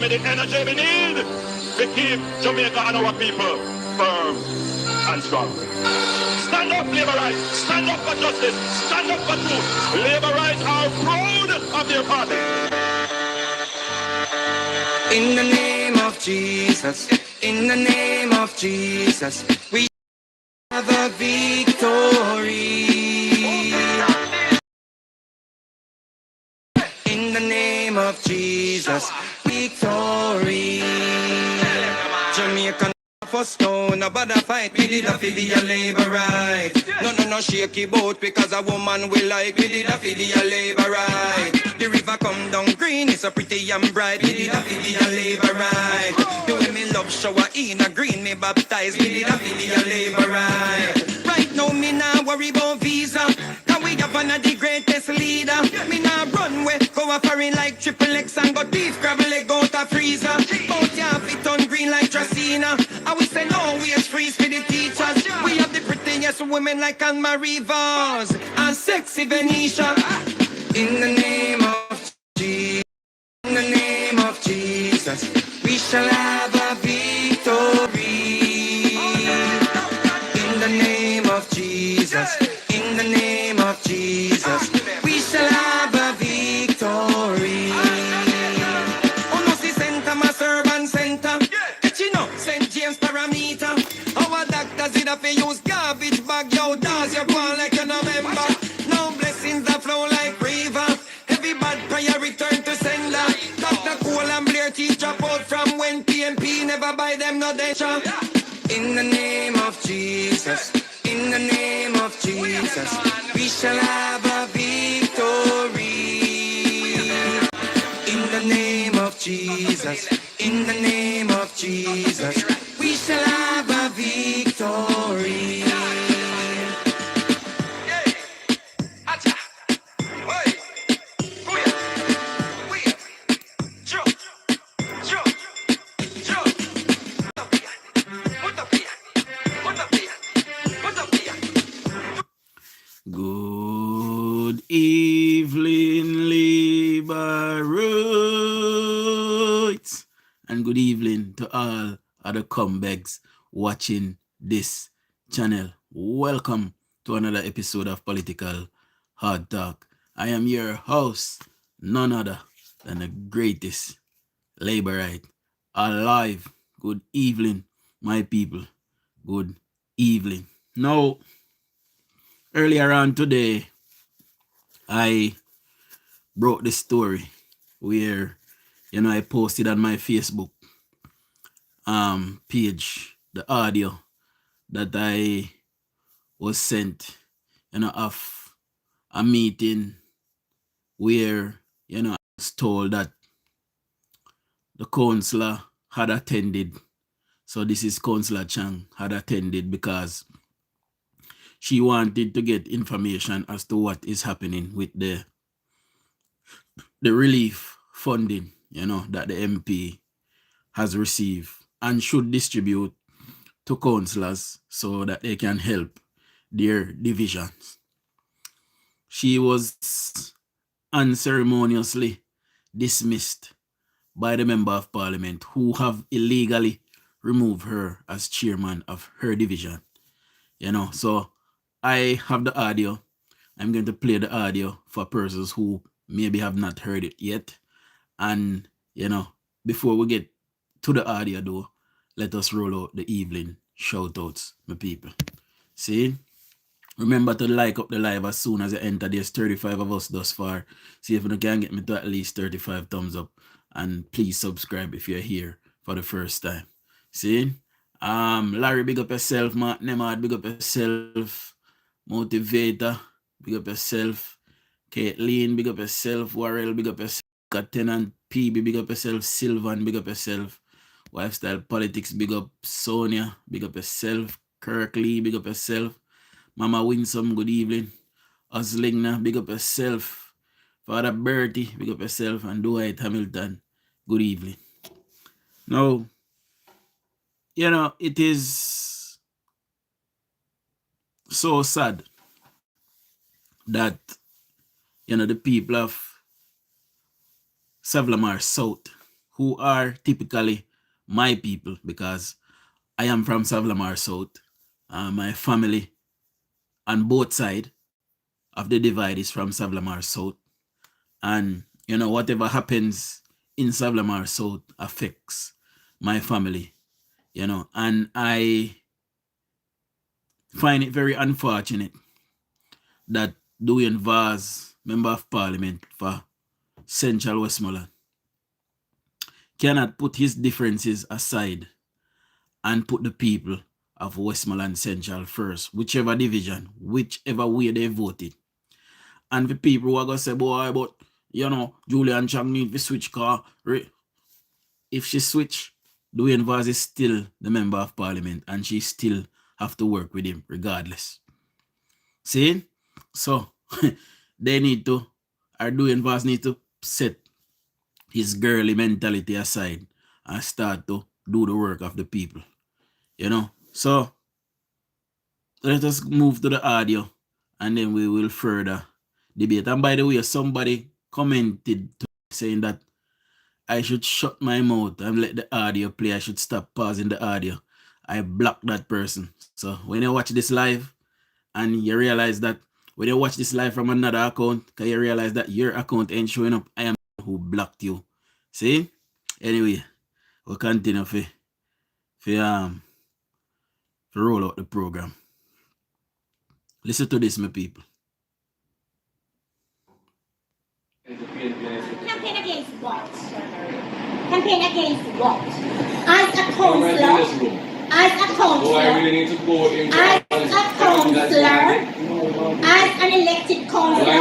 The energy we need to keep Jamaica and our people firm and strong. Stand up, labor rights. Stand up for justice. Stand up for truth. Labor rights are proud of their party. In the name of Jesus, in the name of Jesus, we have a victory. In the name of Jesus, victory. Jamaican for stone, a bad fight, we did a for the labor right. No, shaky boat because a woman we like, we did a for the labor right. The river come down green, it's a pretty and bright, we did a for the labor right. The way me love shower in a green, me baptized, we did a for the labor right. Right now me nah worry about visa, cause we have one of the greatest leader. Me nah run way, go a foreign like triple X and go beef gravel leg out a freezer. Bout ya fit on green like Tracina. I will say no, we are freeze for the teachers. We have the prettiest women like Anne-Marie Vaz and sexy Venetia. In the name of Jesus, in the name of Jesus, we shall have a victory. In the name of Jesus, in the name of Jesus, we shall have a victory. Oh no, see center, my servant center. You know, St. James parameter. Our doctors did have to use garbage bag. Yo, does you go like a November? Now blessings that flow like river. Every bad prayer return to sender. Dr. Cole and Blair teach drop out from when PMP never buy them no denture. In the name of Jesus, in the name of Jesus, we shall have a victory. In the name of Jesus, in the name of Jesus, we shall have a victory. Good evening, Labor Roots, and good evening to all other comebacks watching this channel. Welcome to another episode of Political Hard Talk. I am your host, none other than the greatest Laborite alive. Good evening, my people. Good evening. Now, earlier on today, I broke the story where, I posted on my Facebook page the audio that I was sent, of a meeting where, I was told that the counselor had attended. So this is Councillor Chang had attended because she wanted to get information as to what is happening with the relief funding, that the MP has received and should distribute to councillors so that they can help their divisions. She was unceremoniously dismissed by the Member of Parliament who have illegally removed her as chairman of her division. So I have the audio. I'm going to play the audio for persons who maybe have not heard it yet. And, before we get to the audio though, let us roll out the evening shoutouts, my people. See? Remember to like up the live as soon as you enter. There's 35 of us thus far. See if you can get me to at least 35 thumbs up. And please subscribe if you're here for the first time. See? Larry, big up yourself. Mark Nemad, big up yourself. Motivator, big up yourself. Caitlin, big up yourself. Warrell, big up yourself. Tenant PB, big up yourself. Sylvan, big up yourself. Lifestyle Politics, big up Sonia, big up yourself. Kirkley, big up yourself. Mama Winsome, good evening. Oslingna, big up yourself. Father Bertie, big up yourself. And Dwight Hamilton, good evening. Now, it is so sad that, the people of Savlamar South who are typically my people, because I am from Savlamar South. My family on both sides of the divide is from Savlamar South. And, you know, whatever happens in Savlamar South affects my family, you know. And I find it very unfortunate that Julian Vaz, Member of Parliament for Central Westmoreland, cannot put his differences aside and put the people of Westmoreland Central first, whichever division, whichever way they voted. And the people who are going to say, boy, but, you know, Julian Chang need to switch car. If she switch, Julian Vaz is still the Member of Parliament and she still have to work with him regardless. See? So, they need to, or Julian Vaz need to set his girly mentality aside and start to do the work of the people. You know? So, let us move to the audio and then we will further debate. And by the way, somebody commented saying that I should shut my mouth and let the audio play. I should stop pausing the audio. I blocked that person. So when you watch this live and you realize that when you watch this live from another account, can you realize that your account ain't showing up? I am who blocked you. See? Anyway, we'll continue to roll out the program. Listen to this, my people. Campaign against what? Campaign against what? As a councillor, as a councillor, as an elected councillor,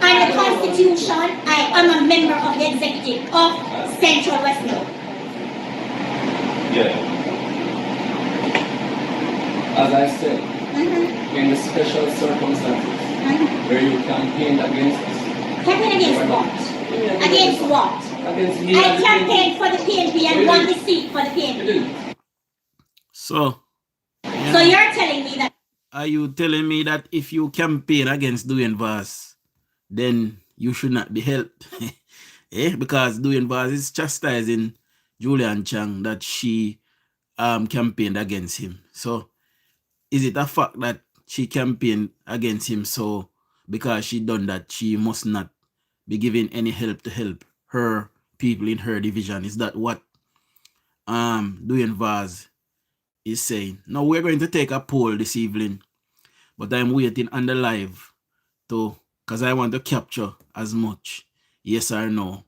and the Constitution, I am a member of the executive of Central Westmoreland. Yeah. As I said, in the special circumstances where you campaigned against us. Campaign against what? Against what? Against me. I campaigned for the PNP and won the seat for the PNP. So you're telling me that? Are you telling me that if you campaign against Julian Vaz, then you should not be helped? Because Julian Vaz is chastising Julian Chang that she campaigned against him. So is it a fact that she campaigned against him, so because she done that, she must not be giving any help to help her people in her division? Is that what Julian Vaz is saying? Now we're going to take a poll this evening, but I'm waiting on the live because I want to capture as much yes or no,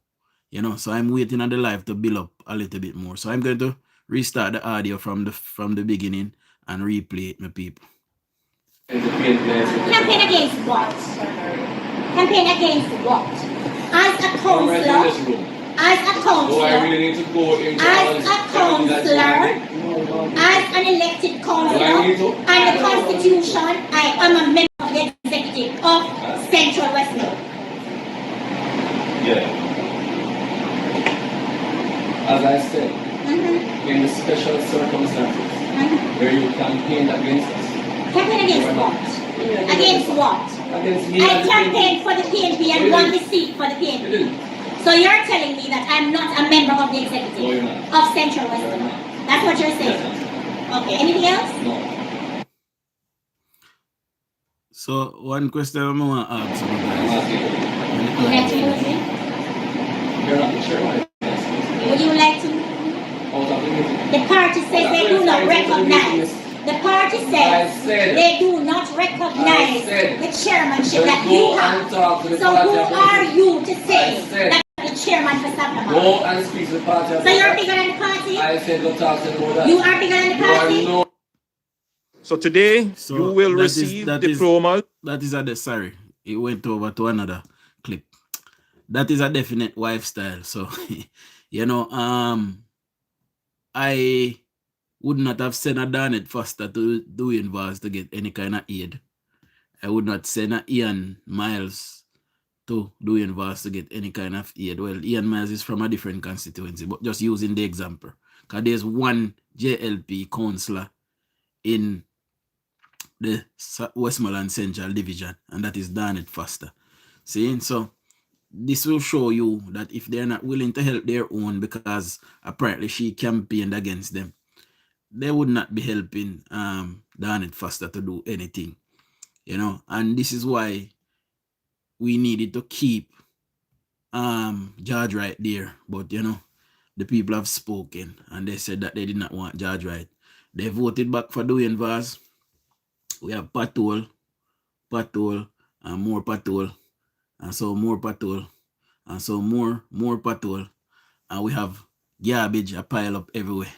you know. So I'm waiting on the live to build up a little bit more. So I'm going to restart the audio from the beginning and replay it, my people. Campaign against what? Campaign against what? As a councillor, as an elected councillor, and the Constitution, I am a member of the executive of Central Westmoreland. Yeah. As I said, in the special circumstances where you campaigned against us. Campaign against what? Against what? Against me. I campaigned for the PNP and won the seat for the PNP. So you're telling me that I'm not a member of the executive of Central Westmoreland. That's what you're saying. Okay, anything else? No. So one question I want to ask you guys. Would you like to use it? You're not the chairman. Would you like to? The party says they do not recognize. The party says they do not recognize the chairmanship that you have. So who are you to say that the chairman for Savlamar? Go and speak to the party. So you're bigger than the party? I said go talk to them about that. You are bigger than the party? So today, So you will that receive is- diplomas. That is sorry, it went over to another clip. That is a definite wife style. So, you know, I would not have sent a Darnett Foster to Julian Vaz to get any kind of aid. I would not send a Ian Miles to Julian Vaz to get any kind of aid. Well, Ian Miles is from a different constituency, but just using the example. Because there's one JLP councillor in the Westmoreland Central Division, and that is Darnett Foster. See, so this will show you that if they're not willing to help their own because apparently she campaigned against them, they would not be helping Donald Foster to do anything, you know. And this is why we needed to keep George Wright there. But you know, the people have spoken and they said that they did not want George Wright. They voted back for DUJON'S. We have patrol, and more patrol, and so more patrol, and so more patrol, and we have garbage a pile up everywhere.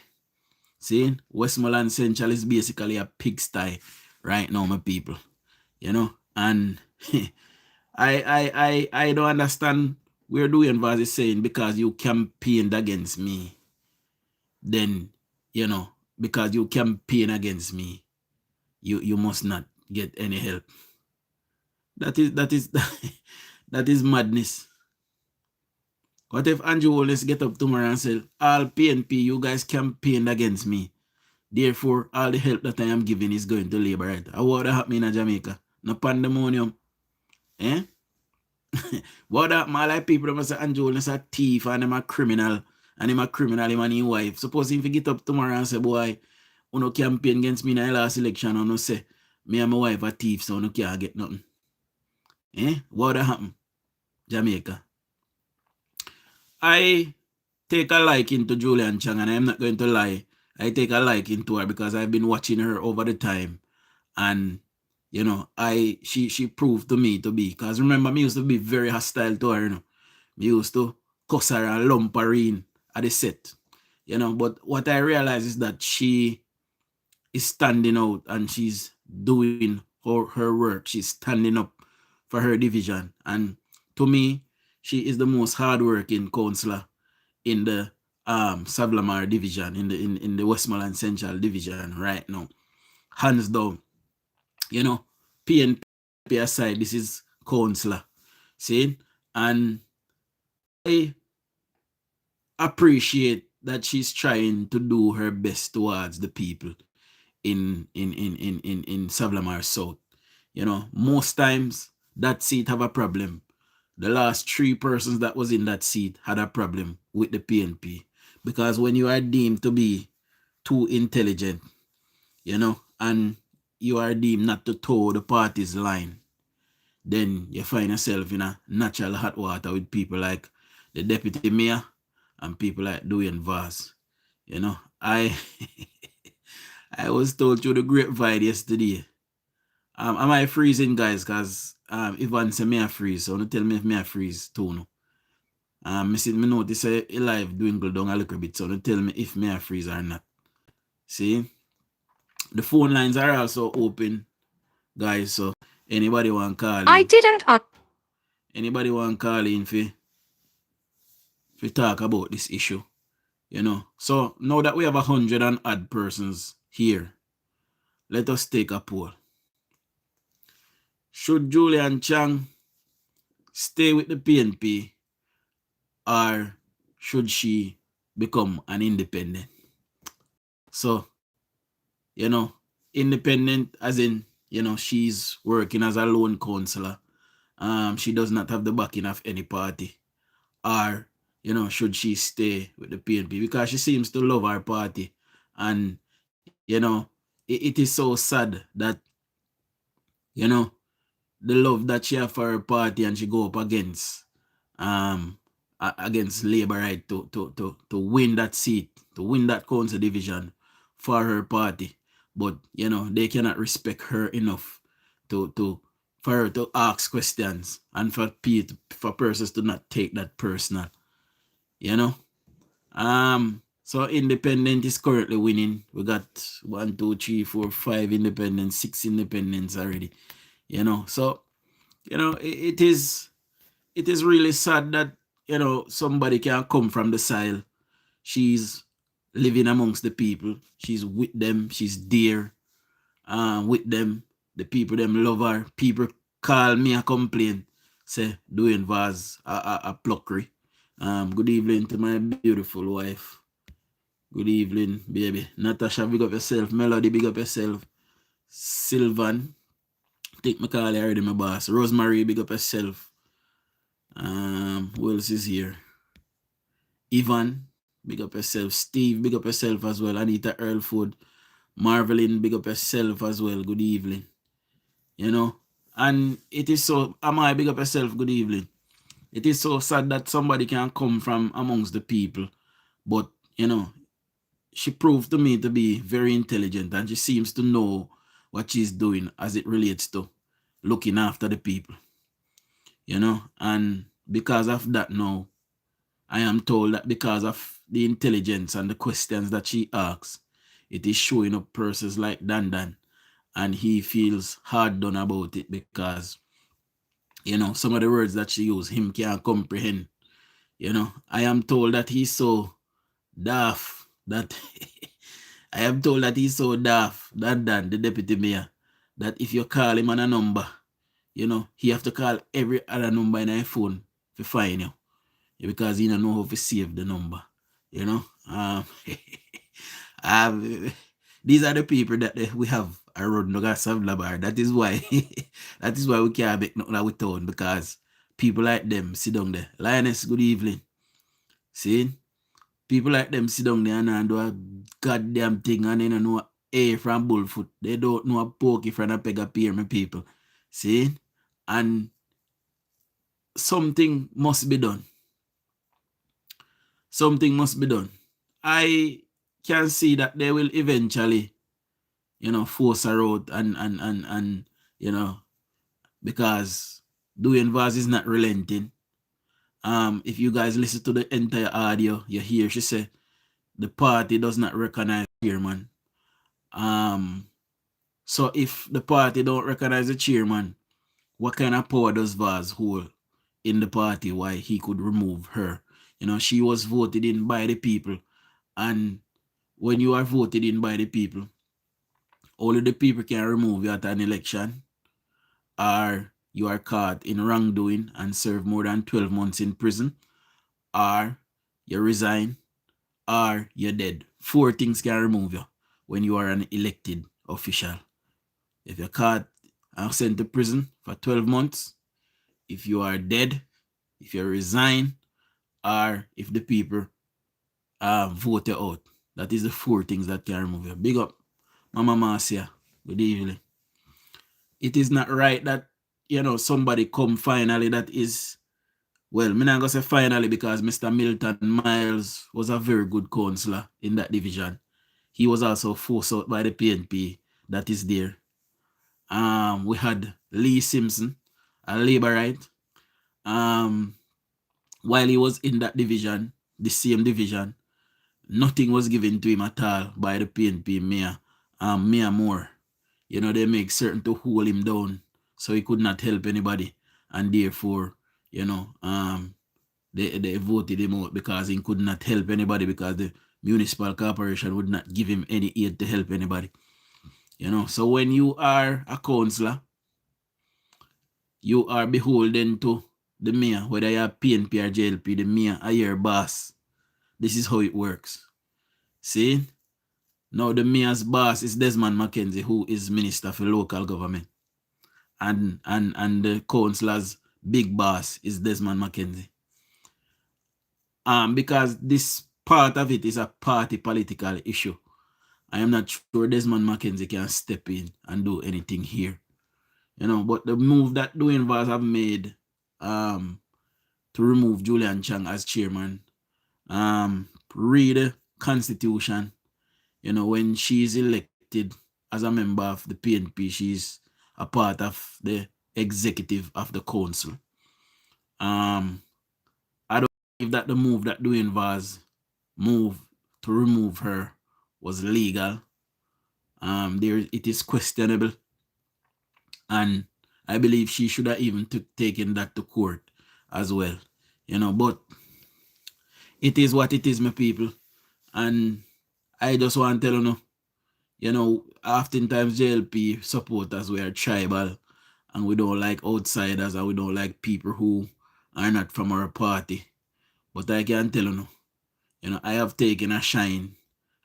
See, Westmoreland Central is basically a pigsty right now, my people. You know, and I don't understand where DUJON'S is saying because you campaigned against me, then you know, because you campaign against me, you must not get any help. That is madness. What if Andrew Wallace get up tomorrow and say, all PNP, you guys campaigned against me. Therefore, all the help that I am giving is going to labor right. What would happen in Jamaica? No pandemonium. Eh? What that my like people that say Andrew Wallace a thief and him a criminal. And him a criminal, him and his wife. Suppose if he get up tomorrow and say, boy, you no campaign against me in the last election, and no say, me and my wife a thief, so you can't get nothing. Eh? What would happen? Jamaica. I take a liking to Julian Chang, and I'm not going to lie. I take a liking to her because I've been watching her over the time. And, you know, she proved to me to be. Because remember, me used to be very hostile to her, you know. Me used to cuss her and lump her in at the set. You know, but what I realize is that she is standing out and she's doing her work. She's standing up for her division. And to me, she is the most hardworking councillor in the Savlamar division, in the Westmoreland Central division right now. Hands down. You know, PNP aside, this is councillor. See? And I appreciate that she's trying to do her best towards the people in Savlamar South. You know, most times that seat have a problem. The last 3 persons that was in that seat had a problem with the PNP. Because when you are deemed to be too intelligent, you know, and you are deemed not to toe the party's line, then you find yourself in a natural hot water with people like the deputy mayor and people like DUJON'S. You know, I was told through the grapevine yesterday. Am I freezing, guys? Because Ivan said me a freeze, so don't tell me if me a freeze too. No. I notice a live dwindle down a little bit, so don't tell me if me a freeze or not. See? The phone lines are also open, guys, so anybody want to call in. Anybody want to call in for talk about this issue, you know. So now that we have 100 and odd persons here, let us take a poll. Should Julian Chang stay with the PNP or should she become an independent? So, you know, independent as in, you know, she's working as a lone councillor. She does not have the backing of any party. Or, you know, should she stay with the PNP? Because she seems to love our party. And, you know, it is so sad that, you know, the love that she have for her party and she go up against Labour right to win that seat, to win that council division for her party. But you know, they cannot respect her enough for her to ask questions and for persons to not take that personal. You know? So independent is currently winning. We got 1, 2, 3, 4, 5 independents, 6 independents already. You know, so you know it is really sad that, you know, somebody can come from the side. She's living amongst the people. She's with them. She's there with them. The people them love her. People call me a complaint, say DUJON'S a pluckery. Good evening to my beautiful wife. Good evening, baby. Natasha, big up yourself. Melody, big up yourself. Sylvan, take my call already, my boss. Rosemary, big up yourself. Who else is here? Ivan, big up yourself. Steve, big up yourself as well. Anita Earlfood, Marvelin, big up yourself as well. Good evening. You know, and it is so, Amai, big up yourself. Good evening. It is so sad that somebody can come from amongst the people, but you know, she proved to me to be very intelligent, and she seems to know what she's doing as it relates to looking after the people. You know, and because of that now, I am told that because of the intelligence and the questions that she asks, it is showing up persons like Dan, and he feels hard done about it because, you know, some of the words that she used, him can't comprehend. You know, I am told that he's so daft that I am told that he's so daft, Dan, the deputy mayor, that if you call him on a number, you know, he have to call every other number in a phone to find you because he don't know how to save the number. You know, these are the people that we have around Labar. That is why that is why we can't make nothing out of town, because people like them sit down there. Lioness, good evening. See? People like them sit down there and do a goddamn thing and they don't know A from Bullfoot. They don't know a pokey from a peg of pear, my people. See? And something must be done. Something must be done. I can see that they will eventually, you know, force her out and you know, because DUJON'S is not relenting. If you guys listen to the entire audio, you hear she say the party does not recognize the chairman. So if the party don't recognize the chairman, what kind of power does Vaz hold in the party why he could remove her? You know, she was voted in by the people, and when you are voted in by the people, only the people can remove you at an election, or you are caught in wrongdoing and serve more than 12 months in prison, or you resign, or you're dead. 4 things can remove you when you are an elected official. If you're caught and sent to prison for 12 months, if you are dead, if you resign, or if the people vote you out. That is the 4 things that can remove you. Big up, Mama Marcia. Good evening. It is not right that, you know, somebody come finally that is, well, I'm not going to say finally because Mr. Milton Miles was a very good councillor in that division. He was also forced out by the PNP that is there. We had Lee Simpson, a Labourite. While he was in that division, the same division, nothing was given to him at all by the PNP mayor, Mayor Moore. You know, they make certain to hold him down so he could not help anybody, and therefore, you know, they voted him out because he could not help anybody because the municipal corporation would not give him any aid to help anybody. You know, so when you are a councillor, you are beholden to the mayor, whether you're PNP or JLP, the mayor are your boss. This is how it works. See? Now the mayor's boss is Desmond McKenzie, who is Minister for Local Government. And the councillor's big boss is Desmond McKenzie. Because this part of it is a party political issue, I am not sure Desmond McKenzie can step in and do anything here. You know, but the move that DUJON'S have made to remove Julian Chang as chairman, read the constitution. You know, when she's elected as a member of the PNP, she's a part of the executive of the council. I don't believe that the move that DUJON'S move to remove her was legal. It is questionable, and I believe she should have even taken that to court as well. You know, but it is what it is, my people, and I just want to tell you know, oftentimes JLP supporters, we are tribal and we don't like outsiders and we don't like people who are not from our party. But I can tell you know, I have taken a shine,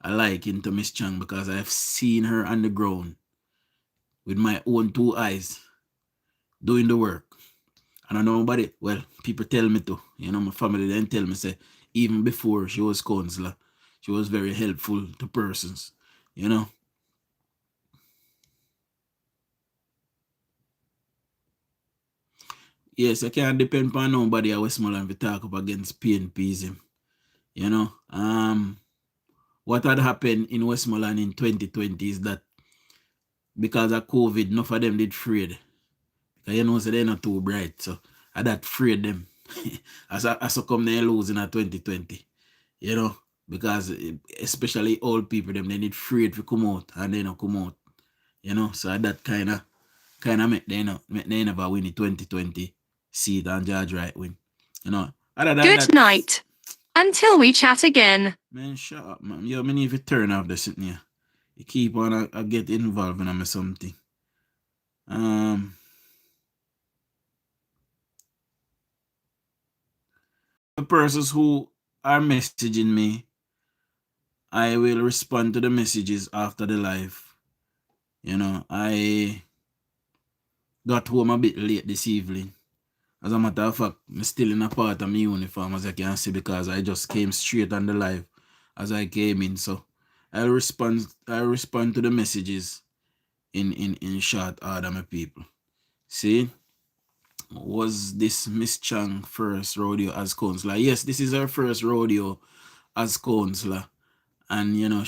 a liking to Miss Chang because I have seen her on the ground with my own 2 eyes doing the work. And I know nobody, well, people tell me to, you know, my family then tell me, say, even before she was counselor, she was very helpful to persons, you know. Yes, I can't depend on nobody at Westmoreland to talk up against PNPism, you know. What had happened in Westmoreland in 2020 is that because of COVID, enough of them did afraid. Because you know, so they're not too bright. So I that afraid them. as I come they lose in 2020. You know, because especially old people, them they need afraid to come out and they don't come out. You know, so that kinda make they never win the 2020 seat and George Wright win. You know. Other than Good that, night. Until we chat again. man, shut up, man. Yo, me need to turn off this sitting here. You keep on get involved in something. The persons who are messaging me, I will respond to the messages after the live. You know, I got home a bit late this evening. As a matter of fact, I'm still in a part of my uniform, as I can see, because I just came straight on the live as I came in. So I'll respond to the messages in short order, my people. See? Was this Miss Chang first rodeo as counselor? Yes, this is her first rodeo as counselor. And you know,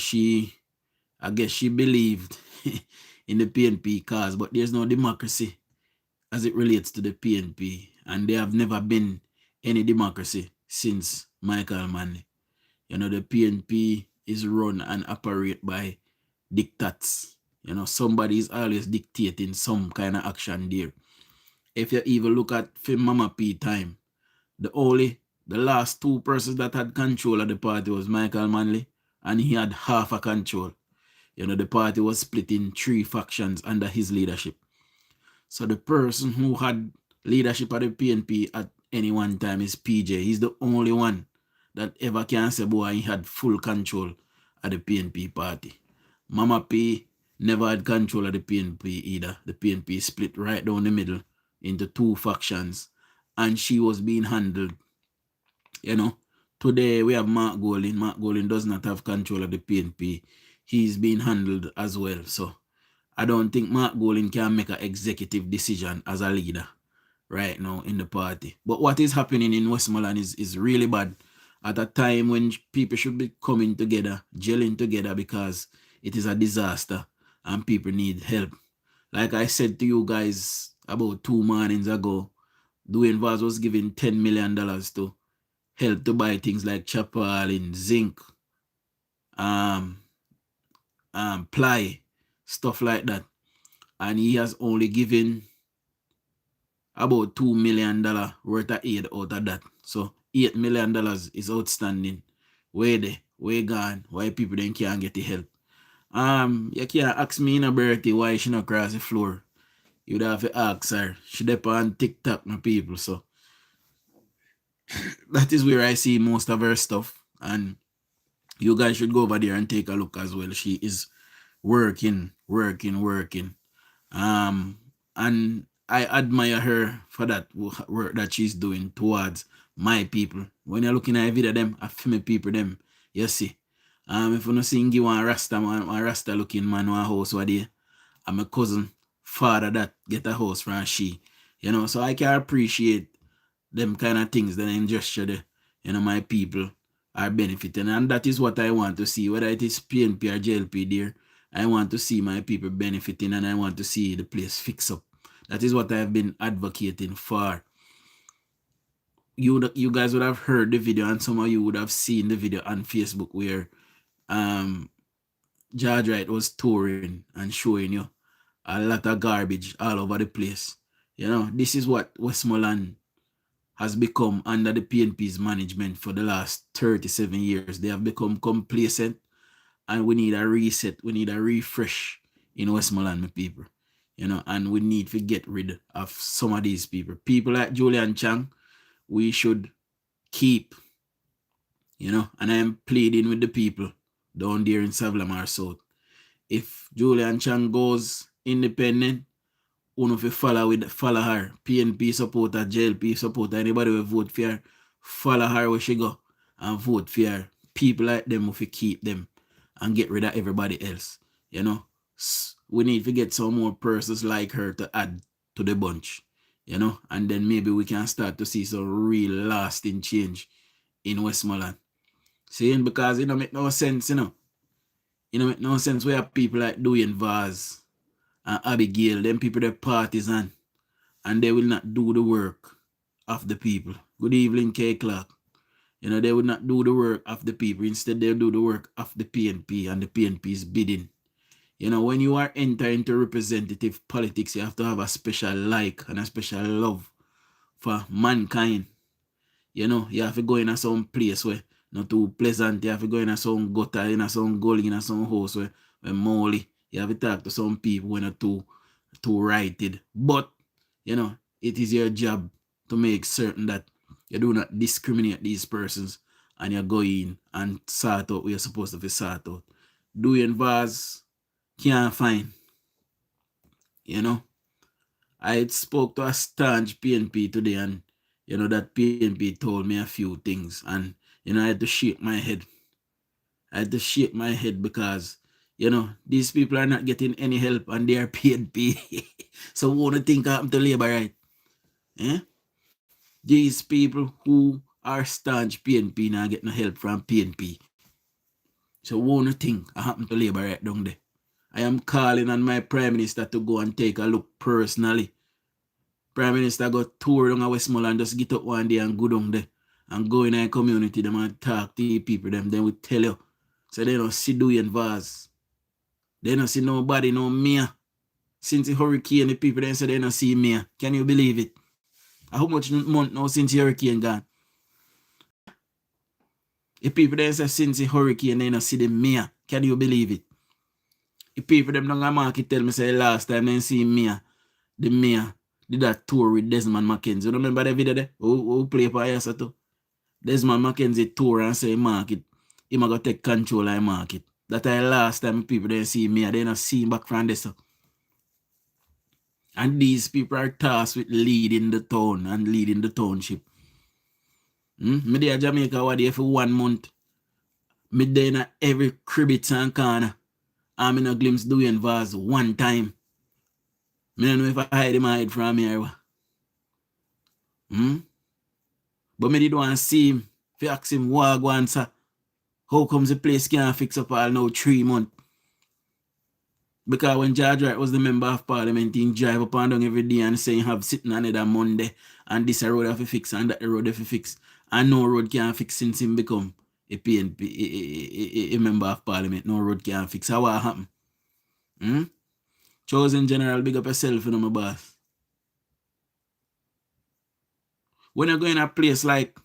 I guess she believed in the PNP cause, but there's no democracy as it relates to the PNP. And there have never been any democracy since Michael Manley. You know, the PNP is run and operate by dictats. You know, somebody is always dictating some kind of action there. If you even look at Mama P time, the last two persons that had control of the party was Michael Manley, and he had half a control. You know, the party was split in 3 factions under his leadership. So the person who had leadership of the PNP at any one time is PJ. He's the only one that ever can say, boy, he had full control of the PNP party. Mama P never had control of the PNP either. The PNP split right down the middle into 2 factions, and she was being handled. You know, today we have Mark Golding. Mark Golding does not have control of the PNP. He's being handled as well. So I don't think Mark Golding can make an executive decision as a leader right now in the party. But what is happening in Westmoreland is really bad at a time when people should be coming together, gelling together, because it is a disaster and people need help. Like I said to you guys about 2 mornings ago, Dwayne Vaz was giving $10 million to help to buy things like chapalin, zinc, ply, stuff like that. And he has only given about $2 million worth of aid out of that. So $8 million is outstanding. Where they? Where gone? Why people then can't get the help? You can't ask me in a birthday why she not cross the floor. You'd have to ask her. She dep on TikTok, my people. So that is where I see most of her stuff. And you guys should go over there and take a look as well. She is working. And I admire her for that work that she's doing towards my people. When you're looking at a video them, I feel my people them, you see. If you not see give one Rasta man, one Rasta looking man one house over there, and my cousin father that get a house from she. You know, so I can appreciate them kind of things that in gesture there, you know, my people are benefiting. And that is what I want to see, whether it is PNP or JLP there. I want to see my people benefiting, and I want to see the place fix up. That is what I've been advocating for. You guys would have heard the video, and some of you would have seen the video on Facebook where George Wright was touring and showing you a lot of garbage all over the place. You know, this is what Westmoreland has become under the PNP's management for the last 37 years. They have become complacent, and we need a reset. We need a refresh in Westmoreland, my people. You know, and we need to get rid of some of these people. People like Julian Chang, we should keep, you know, and I am pleading with the people down there in Savlamar South. If Julian Chang goes independent, uno fi follow her. PNP supporter, JLP supporter, anybody will vote for her, follow her where she go and vote for her. People like them we fi keep them and get rid of everybody else. You know, we need to get some more persons like her to add to the bunch. You know, and then maybe we can start to see some real lasting change in Westmoreland. Saying because it don't make no sense, you know. It don't make no sense. We have people like DUJON'S and Abigail, them people they're partisan and they will not do the work of the people. Good evening, K. Clark. You know, they will not do the work of the people. Instead, they'll do the work of the PNP and the PNP's bidding. You know, when you are entering into representative politics, you have to have a special like and a special love for mankind. You know, you have to go in a some place where not too pleasant. You have to go in a some gutter, in a some gully, in a some house where molly. You have to talk to some people when are too righted. But, you know, it is your job to make certain that you do not discriminate these persons and you go in and sort out what you're supposed to be sort out. DUJON'S can't find. You know, I spoke to a staunch PNP today and, you know, that PNP told me a few things and, you know, I had to shake my head. I had to shake my head because, you know, these people are not getting any help and they are PNP. So what do you think happened to Labour, right? Eh? These people who are staunch PNP now get no help from PNP. So what do you think happened to Labour right down there? I am calling on my Prime Minister to go and take a look personally. Prime Minister go tour down Westmoreland, just get up one day and go down there and go in a community them and talk to the people them. Then we tell you. So they don't see DUJON'S. They don't see nobody, no me. Since the hurricane, the people then say they don't see me. Can you believe it? How much month now since the hurricane gone? The people then say since the hurricane, they don't see the mayor. Can you believe it? The people them down the market tell me say last time they see mayor, the mayor did that tour with Desmond McKenzie. You remember the video there? Who play for us too? Desmond McKenzie tour and say market. He might go take control of the market. That the last time people didn't see me, they don't see back from this. And these people are tasked with leading the town and leading the township. Me there Jamaica what there for 1 month. Me there in every cribbits and corner. I'm in a glimpse DUJON'S one time. Me don't know if I hide him hide from here. But me did want to see him. If you ask him what go answer. How comes the place can't fix up all now 3 months? Because when George Wright was the member of parliament, he drive up and down every day and say have sitting on another Monday and this road have to fix and that road have to fix. And no road can't fix since him become a PNP, a member of parliament. No road can't fix. How what happen? Chosen General, big up yourself, you know, my boss. When you go in a place like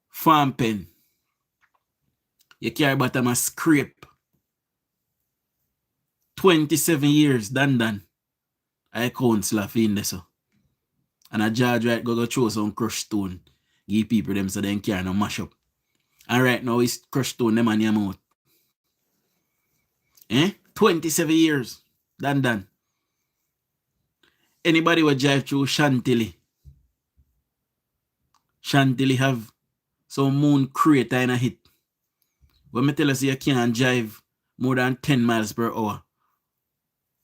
Farm Pen, you carry bottom a scrape. 27 years, done. I counsel for in there, so. And a George Wright go throw some crushed stone. Give people them so they can't no mash up. And right now, it's crushed stone them on your mouth. 27 years, done. Anybody will drive through Chantilly have some moon crater in a hit. When me tell us you can't drive more than 10 miles per hour.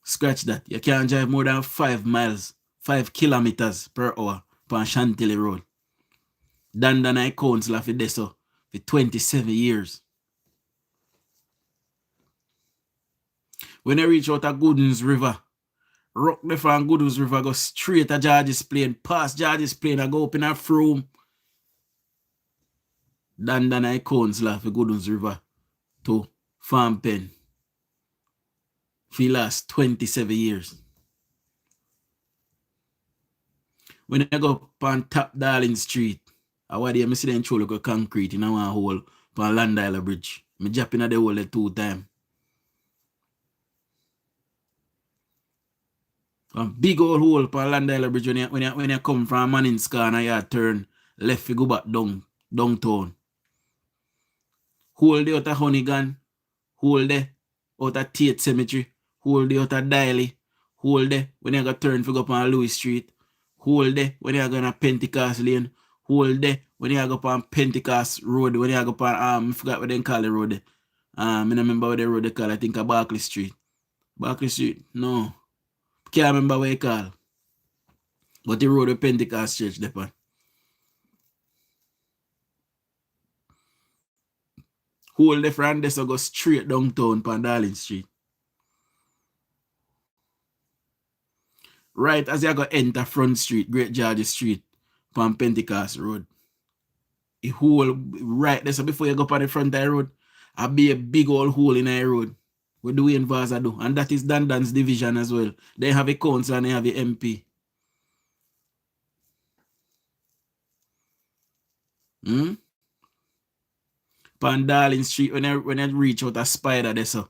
Scratch that. You can't drive more than 5 kilometers per hour on Chantilly Road. Dan I counsel for this for 27 years. When I reach out of Goodens River, rock the from Goodens River, go straight to George's Plain, past George's Plain, I go up in a room. Dan I counsel for Goodens River to Farm Pen for the last 27 years. When I go on Top Darling Street, I want to see them throw like a concrete in one hole on Land Island Bridge. I jump in the hole 2 times. A big old hole on Land Island Bridge when you come from Manning's car and you turn left, you go back downtown. Hole there out of Honeygan, hole there out of Tate Cemetery, hole there out of Diley, Hold there when you go turn for go up on Louis Street. Hold there when you go on Pentecost Lane. Hold there when you go up on Pentecost Road. When you go up on I forgot what they call the road. I don't remember what the road they call. I think a Barclay Street. Barclay Street? No. Can't remember what you call. But the road of Pentecost Church depend. Hold the front there so go straight downtown pan Darling Street. Right as you go enter Front Street, Great George Street, pan Pentecost Road. A hole right there, so before you go up on the front of the road, I'll be a big old hole in the road. What DUJON'S do. And that is DUJON'S division as well. They have a council and they have a MP. Pan Darling Street, when you reach out a spider there, so.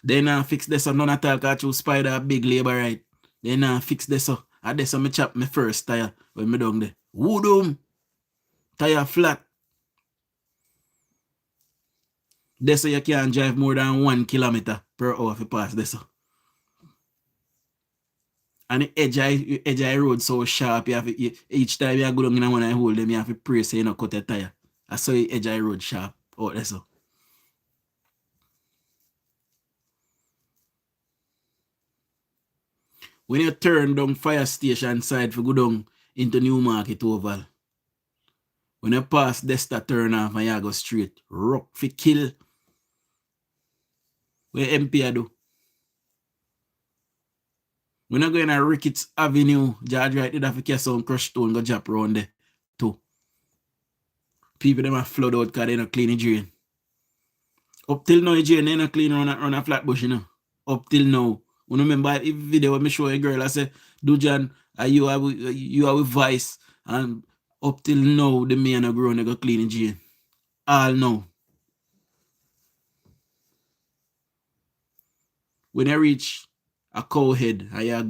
They now fix this, so none at all, because you spider a big labor right. They now fix this, so. And this, so me chop my first tire when me down there. Woodum! Tire flat. This, so you can't drive more than 1 kilometer per hour if you pass this, so. And the edge of the road so sharp, you have to, each time you go down in one and hold them, you have to pray so you don't cut your tire. I saw the edge of the road sharp out there, so. When you turn down fire station side for go down into Newmarket Oval, when you pass Desta turn off and you go straight, rock for kill. Where MP do? When you go in a Ricketts Avenue, George Wright did have to catch some crushed stone go jump around there too. People them have flood out because they don't clean the drain. Up till now the drain they not clean on a flat bush, you know. Up till now. You remember the video when I show a girl, I say, DUJON, you are with Vice, and up till now the man are growing, they go clean the drain. All now. When you reach a Cowhead and you're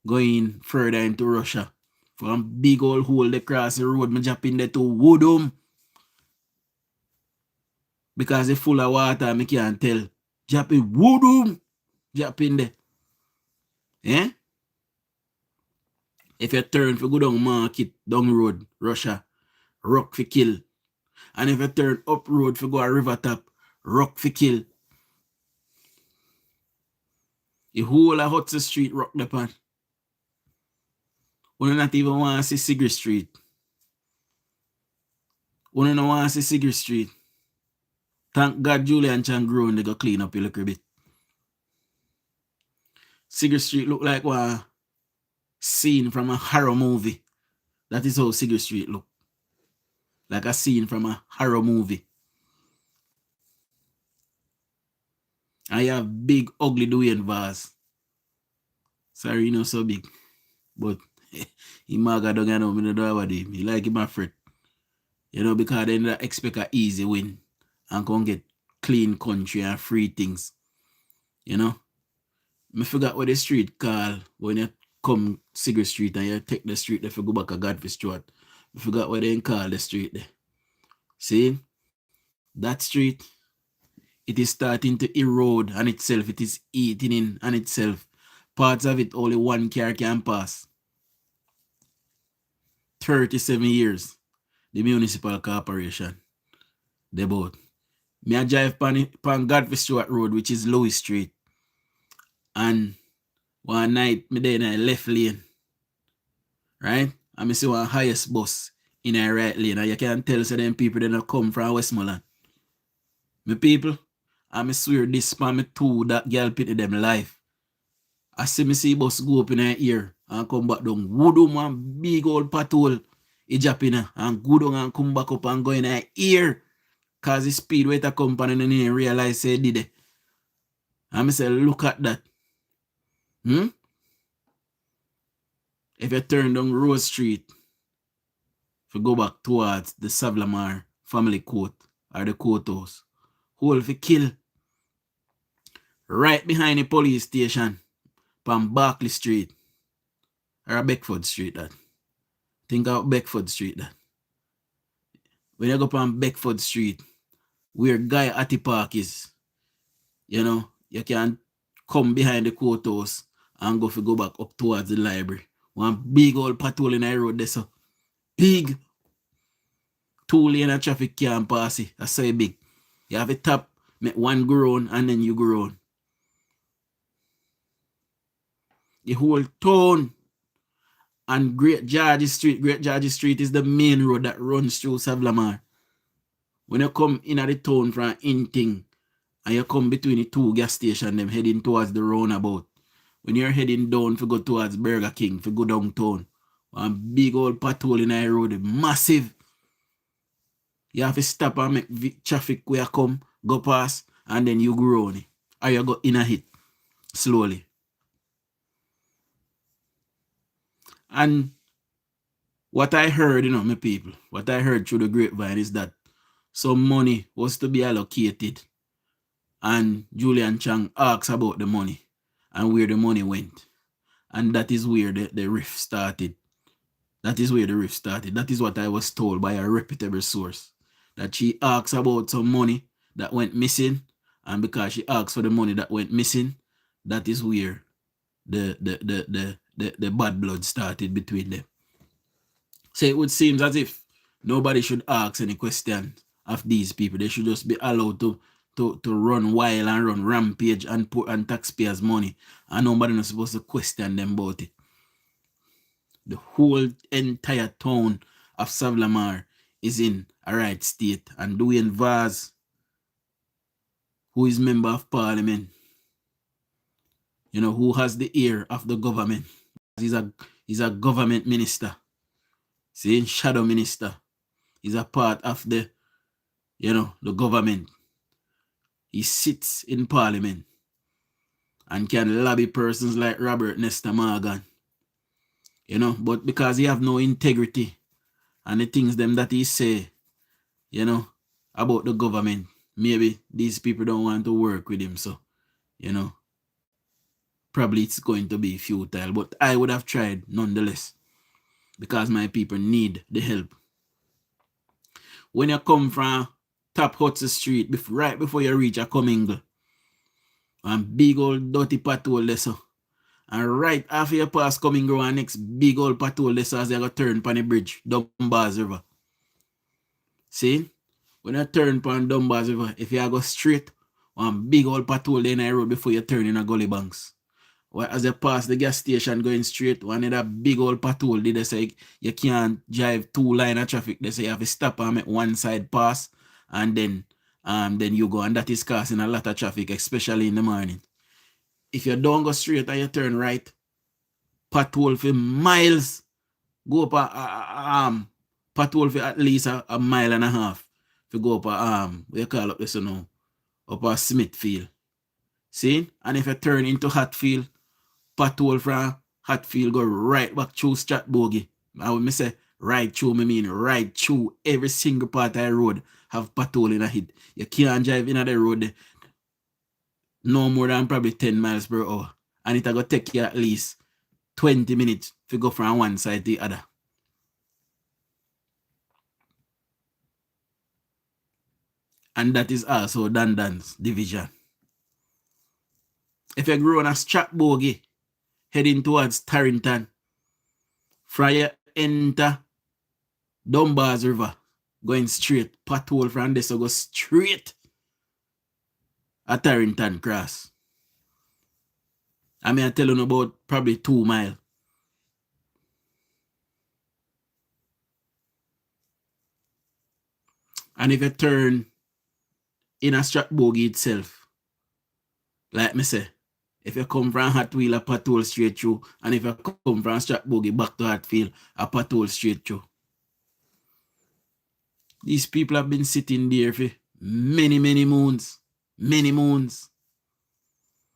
going further into Russia, from big old hole they cross the road, me jump in there to Woodum. Because it's full of water, I can't tell. Jump in Woodum. Jump in there. Eh? If you turn for go down Market, down road, Russia, rock for kill. And if you turn up road for go a river top, rock for kill. The whole of Hudson Street rock the pan. We not even want to see Cigarette Street. We don't want to see Cigarette Street. Thank God Julian Chang grown, they go clean up a little bit. Cigarette Street look like a scene from a horror movie. That is how Cigarette Street look. Like a scene from a horror movie. I have big, ugly DUJON'S. Sorry, you know, so big. But he maga don't know me know what him. He like him a fret. You know, because they don't expect an easy win. And can get clean country and free things. You know? I forgot what the street call when you come Cigarette Street and you take the street if you go back to Godfrey Stewart. I forgot what they call the street there. See? That street, it is starting to erode on itself. It is eating in on itself. Parts of it only one car can pass. 37 years. The municipal corporation. They both. Me a drive pan Godfrey Stewart Road, which is Louis Street. And one night, me there in a left lane. Right? And me see one highest bus in a right lane. And you can tell so them people they not come from Westmoreland. Me people, and me swear this for me too, that girl pity them life. I see bus go up in her ear and come back down. Woodum one big old patrol. He jump in her and go down and come back up and go in her ear. Cause the speed way to come and then he realize say did it. And me say, look at that. If you turn down Rose Street, if you go back towards the Savlamar family court or the courthouse, whole for kill. Right behind the police station, from Barclay Street or Beckford Street that. Think about Beckford Street that. When you go from Beckford Street, where Guy Atty Park is, you know, you can come behind the courthouse and go back up towards the library. One big old patrol in the road there, so big 2-lane of traffic can't pass it. That's so big. You have a tap, make one go round, and then you go round. The whole town and Great George Street is the main road that runs through Savlamar. When you come in at the town from Inting and you come between the two gas stations, them heading towards the roundabout. When you're heading down to go towards Burger King, to go downtown, one big old patrol in the road, massive. You have to stop and make traffic where you come, go past, and then you go round it. Or you go in a hit slowly. And what I heard, my people, what I heard through the grapevine is that some money was to be allocated. And Julian Chang asked about the money and where the money went. And that is where the rift started. That is where the rift started. That is what I was told by a reputable source. That she asked about some money that went missing. And because she asked for the money that went missing, that is where the bad blood started between them. So it would seem as if nobody should ask any question of these people. They should just be allowed to run wild and run rampage and put on taxpayers' money. And nobody is supposed to question them about it. The whole entire town of Savlamar is in a right state. And DUJON'S, who is member of parliament, who has the ear of the government. He's a government minister. See, shadow minister. He's a part of the government. He sits in parliament and can lobby persons like Robert Nesta Morgan. But because he have no integrity and the things them that he say, about the government, maybe these people don't want to work with him. So, probably it's going to be futile. But I would have tried nonetheless because my people need the help. When you come from Top Hudson Street, right before you reach a Commingle, and big old dirty patrol there, so. And right after you pass Commingle, and next big old patrol there, so as you go turn upon the bridge, Dunbar's River. See? When you turn upon Dunbar's River, if you go straight, one big old patrol there in the road before you turn in a gully banks. As you pass the gas station going straight, one of that big old patrol, they say you can't drive 2 line of traffic. They say you have to stop and make one side pass, and then you go, and that is causing a lot of traffic, especially in the morning. If you don't go straight and you turn right, patrol for miles, go up patrol for at least a mile and a half. If you go up what you call up this now, up Smithfield. See? And if you turn into Hatfield, patrol from Hatfield go right back through Stratbogie. And when I say right through, I mean right through every single part of the road have patrol in a hit. You can't drive in the road no more than probably 10 miles per hour. And it's going to take you at least 20 minutes to go from one side to the other. And that is also Dandan's division. If you grow on a Stratbogie, heading towards Tarrington, from you enter Dunbar's River, going straight, patrol from there, so go straight at Tarrington Cross. I mean, I tell you about probably 2 miles. And if you turn in a Stratbogie itself, like me say, if you come from Hatfield, a patrol straight through, and if you come from Stratbogie back to Hatfield, a patrol straight through. These people have been sitting there for many, many moons. Many moons.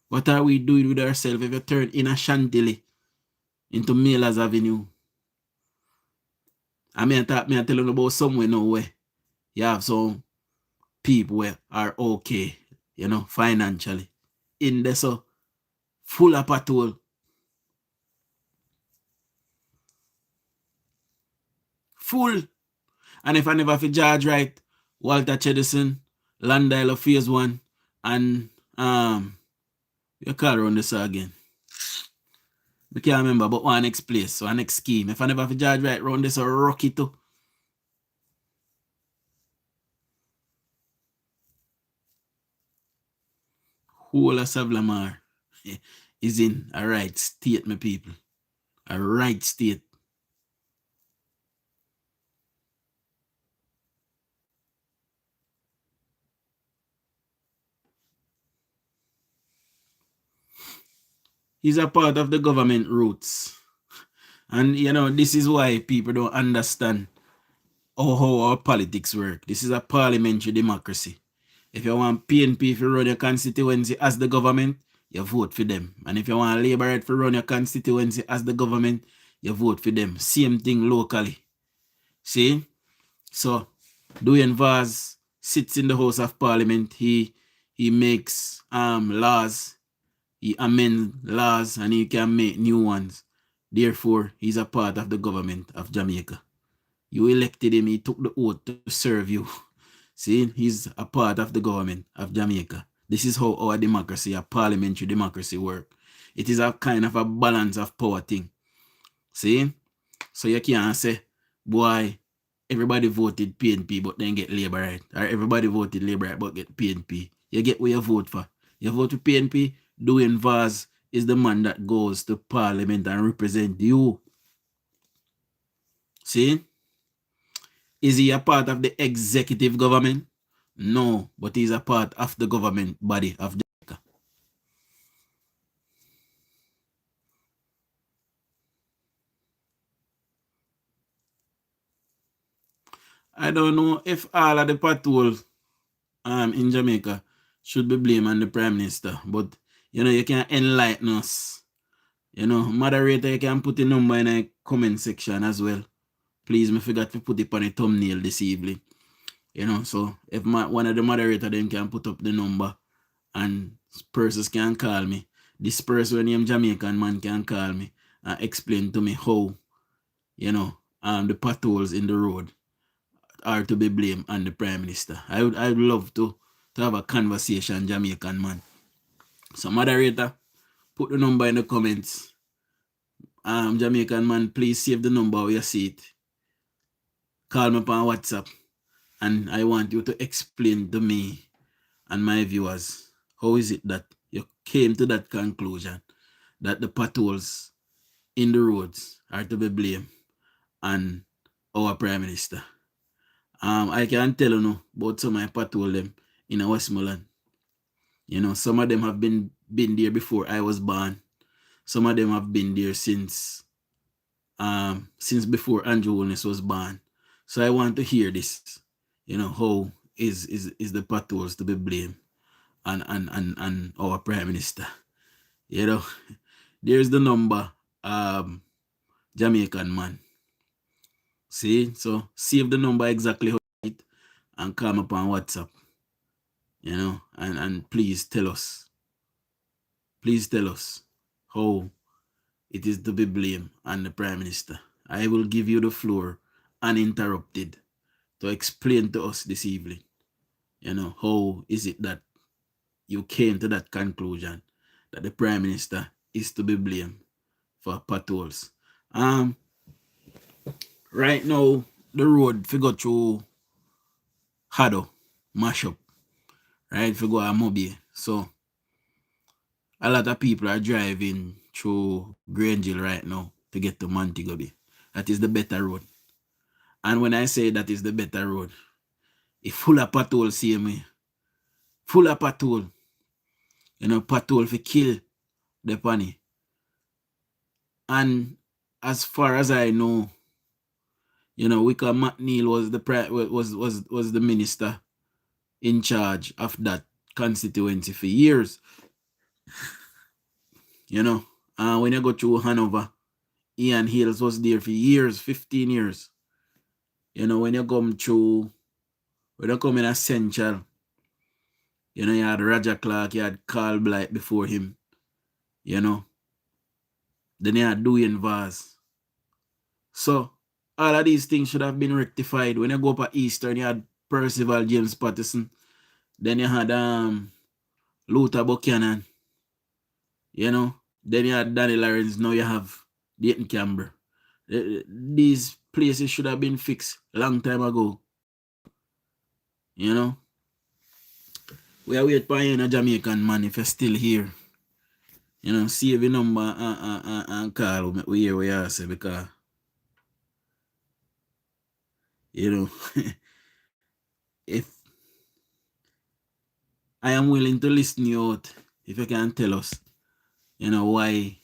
What are we doing with ourselves if you turn in a Chantilly into Millers Avenue? I mean, I tell you about somewhere now where you have some people where are okay, financially. In there, so full of patrol. Full. And if I never fi George right, Walter Chedison, Landile of Phase 1, and you call around this again. I can't remember, but one next place, so one next scheme. If I never have a judge right round this, or rocky too. Whole of Savlamar is in a right state, my people. A right state. He's a part of the government roots. And, you know, this is why people don't understand how our politics work. This is a parliamentary democracy. If you want PNP to run your constituency as the government, you vote for them. And if you want Labour to run your constituency as the government, you vote for them. Same thing locally. See? So, DUJON'S sits in the House of Parliament. He makes laws. He amends laws and he can make new ones. Therefore, he's a part of the government of Jamaica. You elected him. He took the oath to serve you. See, he's a part of the government of Jamaica. This is how our democracy, a parliamentary democracy, work. It is a kind of a balance of power thing. See? So you can't say, boy, everybody voted PNP but then get Labour right. Or everybody voted Labour right but get PNP. You get what you vote for. You vote for PNP, DUJON'S is the man that goes to parliament and represent you. See? Is he a part of the executive government? No, but he's a part of the government body of Jamaica. I don't know if all of the patrols in Jamaica should be blamed on the Prime Minister, but you know, you can enlighten us. You know, moderator, you can put the number in the comment section as well. Please, I forgot to put it on the thumbnail this evening. You know, so if one of the moderators then can put up the number and persons can call me. This person named Jamaican man can call me and explain to me how, you know, the potholes in the road are to be blamed on the Prime Minister. I would love to have a conversation, Jamaican man. So moderator, put the number in the comments. Jamaican man, please save the number where you see it. Call me on WhatsApp. And I want you to explain to me and my viewers, how is it that you came to that conclusion that the potholes in the roads are to be blamed on our Prime Minister? I can tell you about some of my potholes them in Westmoreland. You know, some of them have been there before I was born. Some of them have been there since before Andrew Holness was born. So I want to hear this. You know, how is the potholes to be blamed on our Prime Minister? You know, there's the number, Jamaican man. See, so save the number exactly how it and call me upon WhatsApp. You know, and please tell us. Please tell us how it is to be blamed on the Prime Minister. I will give you the floor uninterrupted to explain to us this evening, you know, how is it that you came to that conclusion that the Prime Minister is to be blamed for potholes. Right now, the road fi go through Hado, mash up, right, fi go a Mobile. So, a lot of people are driving through Grangeville right now to get to Montego Bay. That is the better road. And when I say that is the better road, it's full of pothole, see me. Full of pothole. You know, pothole for kill the pony. And as far as I know, you know, Wicker McNeil was the minister in charge of that constituency for years. You know, when you go through Hanover, Ian Hills was there for years, 15 years. You know, when you come in a Central, you know, you had Roger Clark, you had Carl Blight before him, you know. Then you had DUJON'S. So, all of these things should have been rectified. When you go up at Eastern, you had Percival James Patterson. Then you had Luther Buchanan. You know, Then you had Danny Lawrence, now you have Dayton Camber. These places should have been fixed a long time ago. You know? We are waiting for you, a Jamaican man, if you're still here. You know, save your number and call we hear what you say, because you know if I am willing to listen you out, if you can tell us, you know, why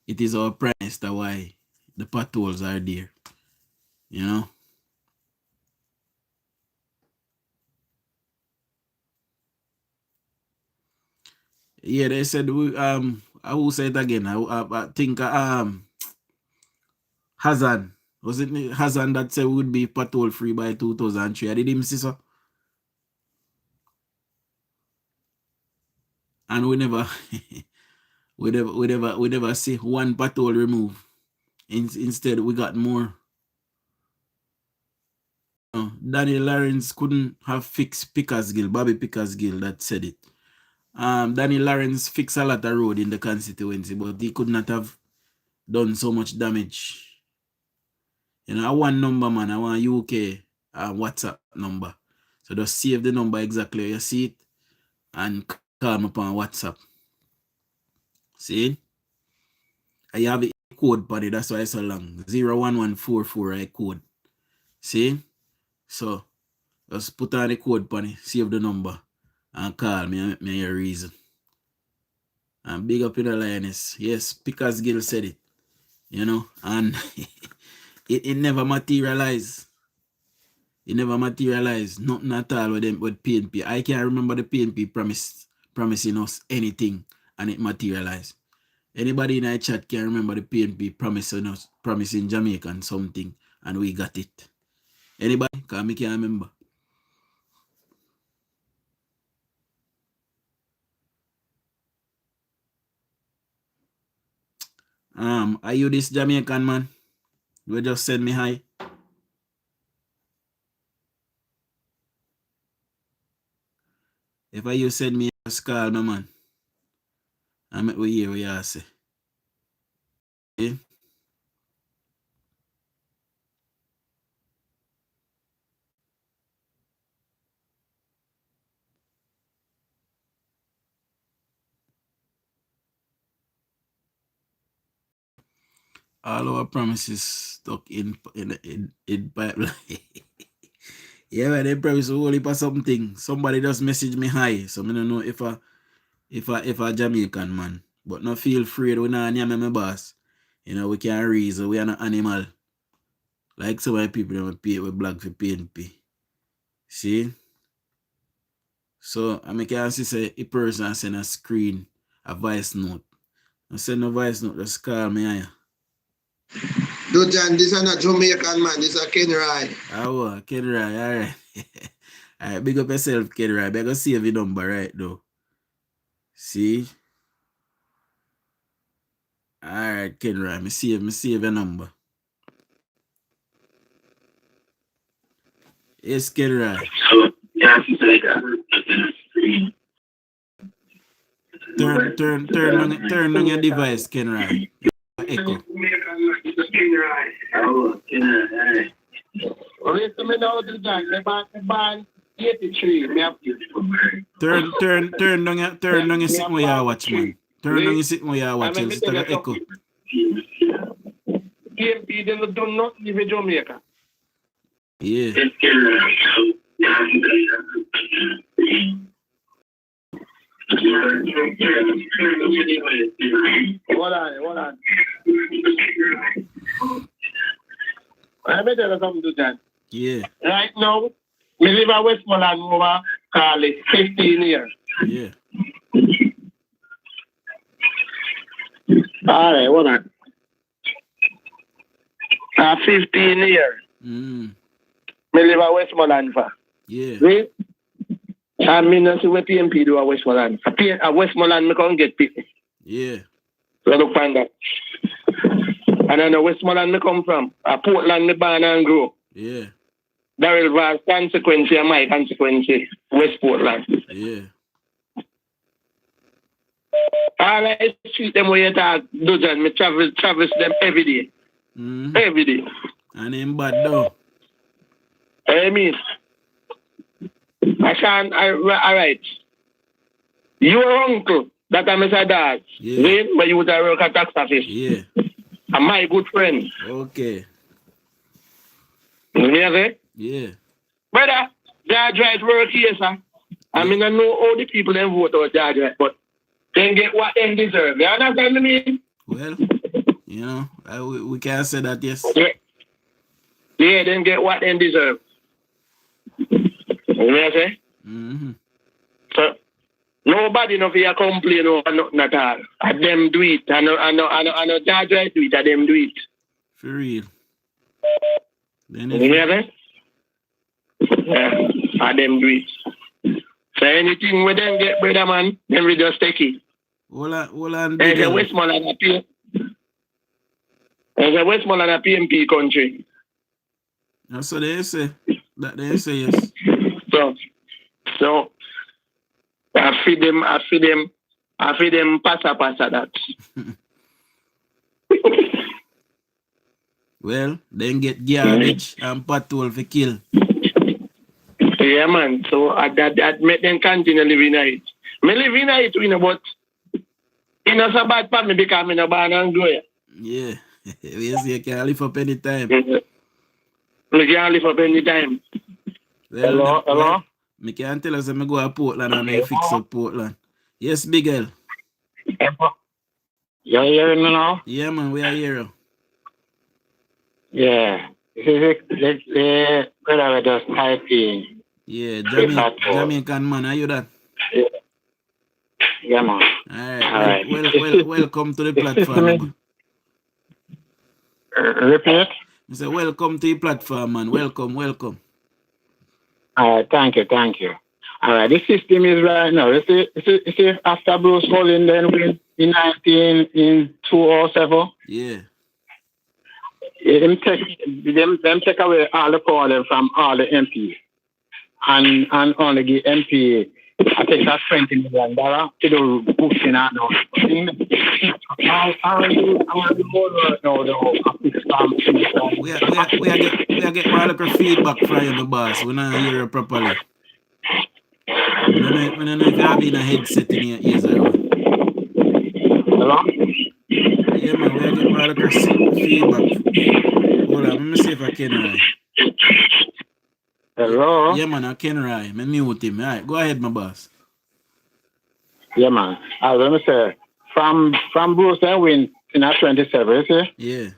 it is our prime minister, why the potholes are there. You know? Yeah, they said I will say it again. I think Hazard. Was it Hazard that said we would be pothole free by 2003? I did him see so. And we never we never see one pothole remove. Instead we got more. Danny Lawrence couldn't have fixed Pickersgill, Bobby Pickersgill that said it. Danny Lawrence fixed a lot of road in the constituency, but he could not have done so much damage. You know, I want number, man. I want UK WhatsApp number. So just save the number exactly. You see it and call me upon WhatsApp. See? I have a code for it. That's why it's so long. 01144 I code. See? So just put on the code for it, save the number, and call me and make me a reason. And big up in the lioness. Yes, Pickersgill said it. You know, and it never materialized. It never materialized. Nothing at all with them with PNP. I can't remember the PNP promising us anything and it materialized. Anybody in our chat can remember the PNP promising Jamaican something and we got it. Anybody? Because I can't remember. Are you this Jamaican man? You just send me hi. If you send me a call, my man, I make we hear what you say. Okay? All our promises stuck in pipeline. Yeah, man, they promise only for something. Somebody just message me hi. So I don't know if a Jamaican man. But no feel afraid when I name my boss. You know, we can't reason, we are not animal. Like some of the people that pay with black for PNP. See? So I can say a person send a screen, a voice note. I send a voice note, just call me here. DUJON, this is not Jamaican man, this is a Ken Rai. Oh, Ken Rai, alright. Alright, big up yourself, Ken Rai. But I go save your number right though. See? Alright, Ken Rai, me save your number. Yes, Ken Rai. Turn on your device, Ken Rai. Echo. Turn on your sit where you watch, man. Turn on your sit where you watch, it's like echo. PNP them do not live in Jamaica. Yeah. Hold on. I may tell you something to that. Yeah. Right now, we live in Westmoreland over call it 15 years. Yeah. All right, hold on. 15 years. Mm. We live in Westmoreland for. Yeah. Right? I mean, that's what PNP do at Westmoreland. At Westmoreland, we can't get people. Yeah. So look find that. And I know Westmoreland me come from. Portland me born and grow. Yeah. Darrell Vaz consequence and my consequence West Portland. Yeah. All I see them when you talk, DUJON, me traverse them every day. Every day. And him bad though. I mean, alright. Your uncle, that I'm Mr. Dad, where you would work at tax office. Yeah. And my good friend. Okay. You hear me? Yeah. Brother, Judge Right work here, sir. I mean, I know all the people that vote out Judge Right, but they get what they deserve. You understand me? Well, you know, we can't say that, yes. Yeah, they get what they deserve. You know what I say? So, nobody no fear complain over nothing at all. And them do it. I know Judge Right do it, and them do it. For real. You hear me? Yeah, and them do it. So anything we them get, brother man, then we just take it. Hold on. There's a Westmoreland a PMP country. That's what they say. That they say, yes. So I feed them passa that. Well, then get garbage and patrol for kill. Yeah, man. So that make them continue living it. Me living it, you know, but it's not so bad for me because I'm not born and grow. Yeah. You see, you can live up any time. You can live up any time. Well, Hello? Me can tell us that I go to Portland and I fix up Portland. Yes, Big L. You hearing me now? Yeah, man, we are here. Yeah. The brother just typing. Yeah, Jamaican man, are you that? Yeah, man. Alright. Welcome to the platform. Repeat? I say, welcome to the platform, man. Welcome. Alright, thank you. Alright, the system is right now. You see after Bruce Holding then win in 2007? Yeah. Them take away all the power from all the MPs. And only give MP, I think that's $20 million to do pushing out now. We are getting all of feedback from you, the boss. We don't hear you properly. We don't know if you have in a headset in your ears. Hello? Yeah, man, we are getting all of feedback. Hold on, let me see if I can right. Hello? Yeah, man, I can right. Me mute him. All right, go ahead, my boss. Yeah, man. Let me say, from Bruce and win in 27, you see? Yeah.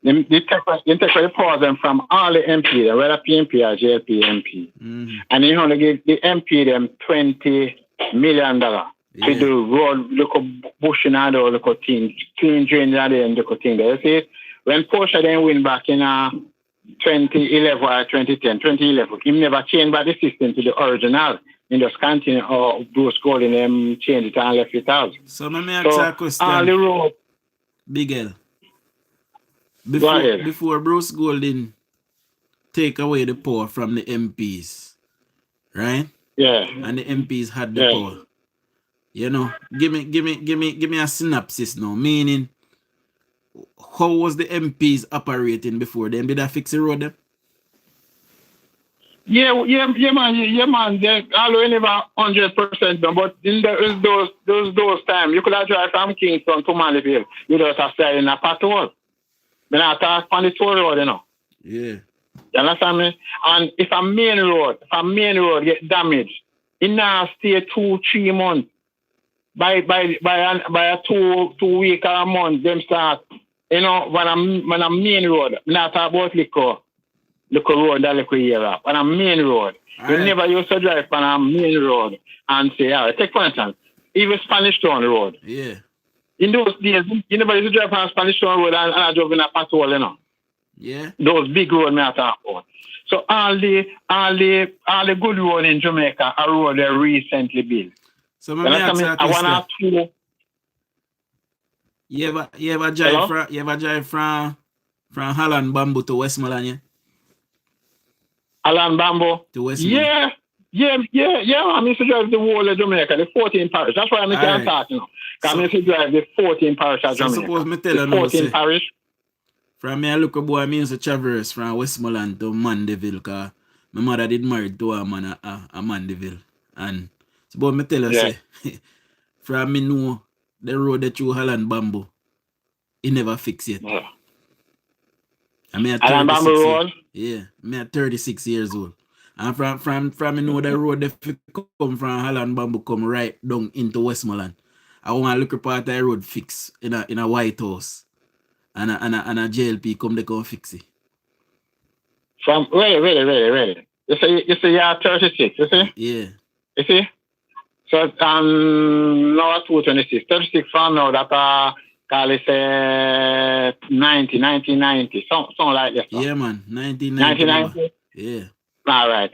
They take the pause them from all the MP, whether PMP or JP MP. And they only give the MP them $20 million to do road, look bushing and all the clean drain and the thing. You see, when Porsche then win back in 2011 or 2011, he never changed back the system to the original. In just continue or Bruce Golden them change it and left it out. So let me ask you a question. All the road. Big L. Before Bruce Golden take away the power from the MPs, right? Yeah. And the MPs had the power. You know, give me a synopsis now. Meaning, how was the MPs operating before them? Did I fix the road them? Yeah, man. They always never 100%, but in those times, you could have drive from Kingston to Manlyville. You just have to stay in a patrol. Then I talk on the toll road, you know. Yeah. You understand me? And if a main road get damaged, it now stay 2-3 months. By a 2 week or a month, them start. You know, when a main road, not about liquor road that liquor year up. On a main road. You never used to drive on a main road and say, take for instance, even Spanish Town Road. Yeah. In those days, you never used to drive on Spanish Town Road and I drove in a patrol, you know. Yeah. Those big roads me I talk about. So all the good road in Jamaica are road they recently built. So let me ask you a question. You ever drive from Holland Bamboo to Westmoreland, yeah? Holland Bamboo? To Westmoreland. Yeah. Yeah. I mean, to drive the whole of Jamaica, the 14 parish. That's why I'm Alright. talking now. I mean, to drive the 14 parish of So Jamaica. suppose me tell The you now, 14 say, parish. from me a look a boy, me used to traverse from Westmoreland to Mandeville, cause my mother did married to a man a Mandeville. And suppose me tell you, Yeah. say, from me know the road that through Holland Bamboo, it never fix it. Yeah. I mean, at Holland Bamboo 36 Road? Yeah, me at 36 years old. And from me know the road that come from Holland Bamboo come right down into Westmoreland. I want to look up at the road fix in a White House. And a JLP come they come fix it. From really. You say you are 36, you see? Yeah. You see? So now at 226. 36 from now that call it 1990. Something like that. Yeah, man. 1990. 1990? Yeah. All right.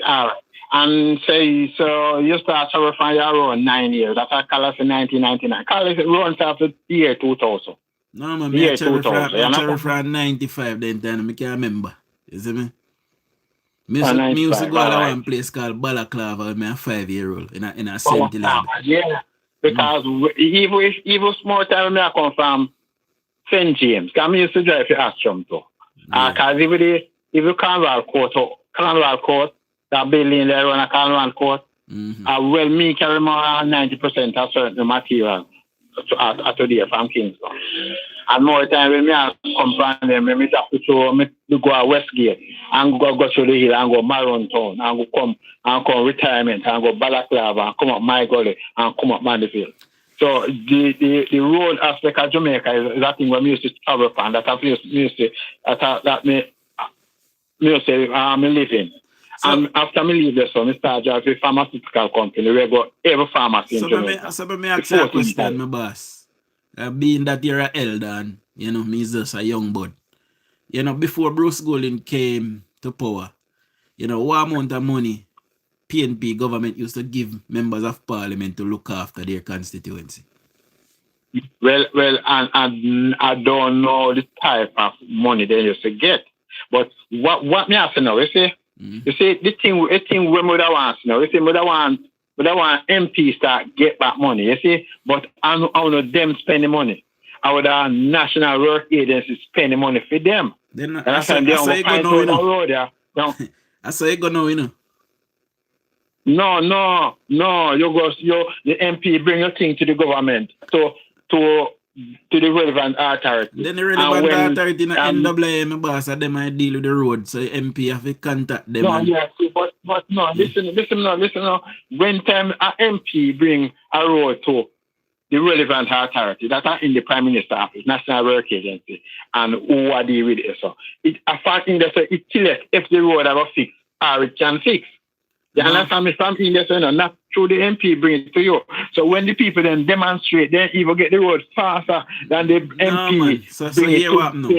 And say, so you start travel from your road 9 years. That's a call it 1999. Call it runs after the year 2000. No, man. Yeah, I travel 2000. from 95 then time. I can't remember. You see me? Me used to go all to right. one place called Balaclava with my 5-year-old in a St. Elizabeth. Yeah. Because even small time me I come from St. James. Because I used to drive to Astrum too. Because if you Carnival Court, that building there on a Carnival Court, well, me carry more than 90% of certain material today from Kingston. And more time when me come from them, me have to show me to go to Westgate and go through the hill and go Maroon Town and go come retirement and go Balaclava and come up My Gully and come up Mandeville. So the road aspect of Jamaica is that thing where me used to travel from. That I used to me live in. So, and after me leave there, so I start driving a pharmaceutical company where go every pharmacy in Jamaica. So me ask you a question, my boss. Being that you're an elder and, you know, me is just a young bud. You know, before Bruce Golding came to power, you know, what amount of money PNP government used to give members of parliament to look after their constituency? Well, and I don't know the type of money they used to get. But what me ask now, you see, the thing we would want now, you see, we want MPs to get back money, you see, but I know them spending money. I would have national work agencies spending money for them. Then I saw you go now, you know. I saw you go now, you know. No. The MP bring your thing to the government, to the relevant authority. Then the relevant authority in the NWA, my boss, and them I deal with the road, so the MP have to contact them. No, yeah, but no, listen now. When time an MP bring a road to the relevant authority, that are in the Prime Minister office, National Work Agency, and who are deal with it, so a fact in there, so it tells if the road have a fix or it can fix. You understand me? Something that's not through the MP bring it to you. So when the people then demonstrate, they even get the road faster than the MP. Man. So here what now?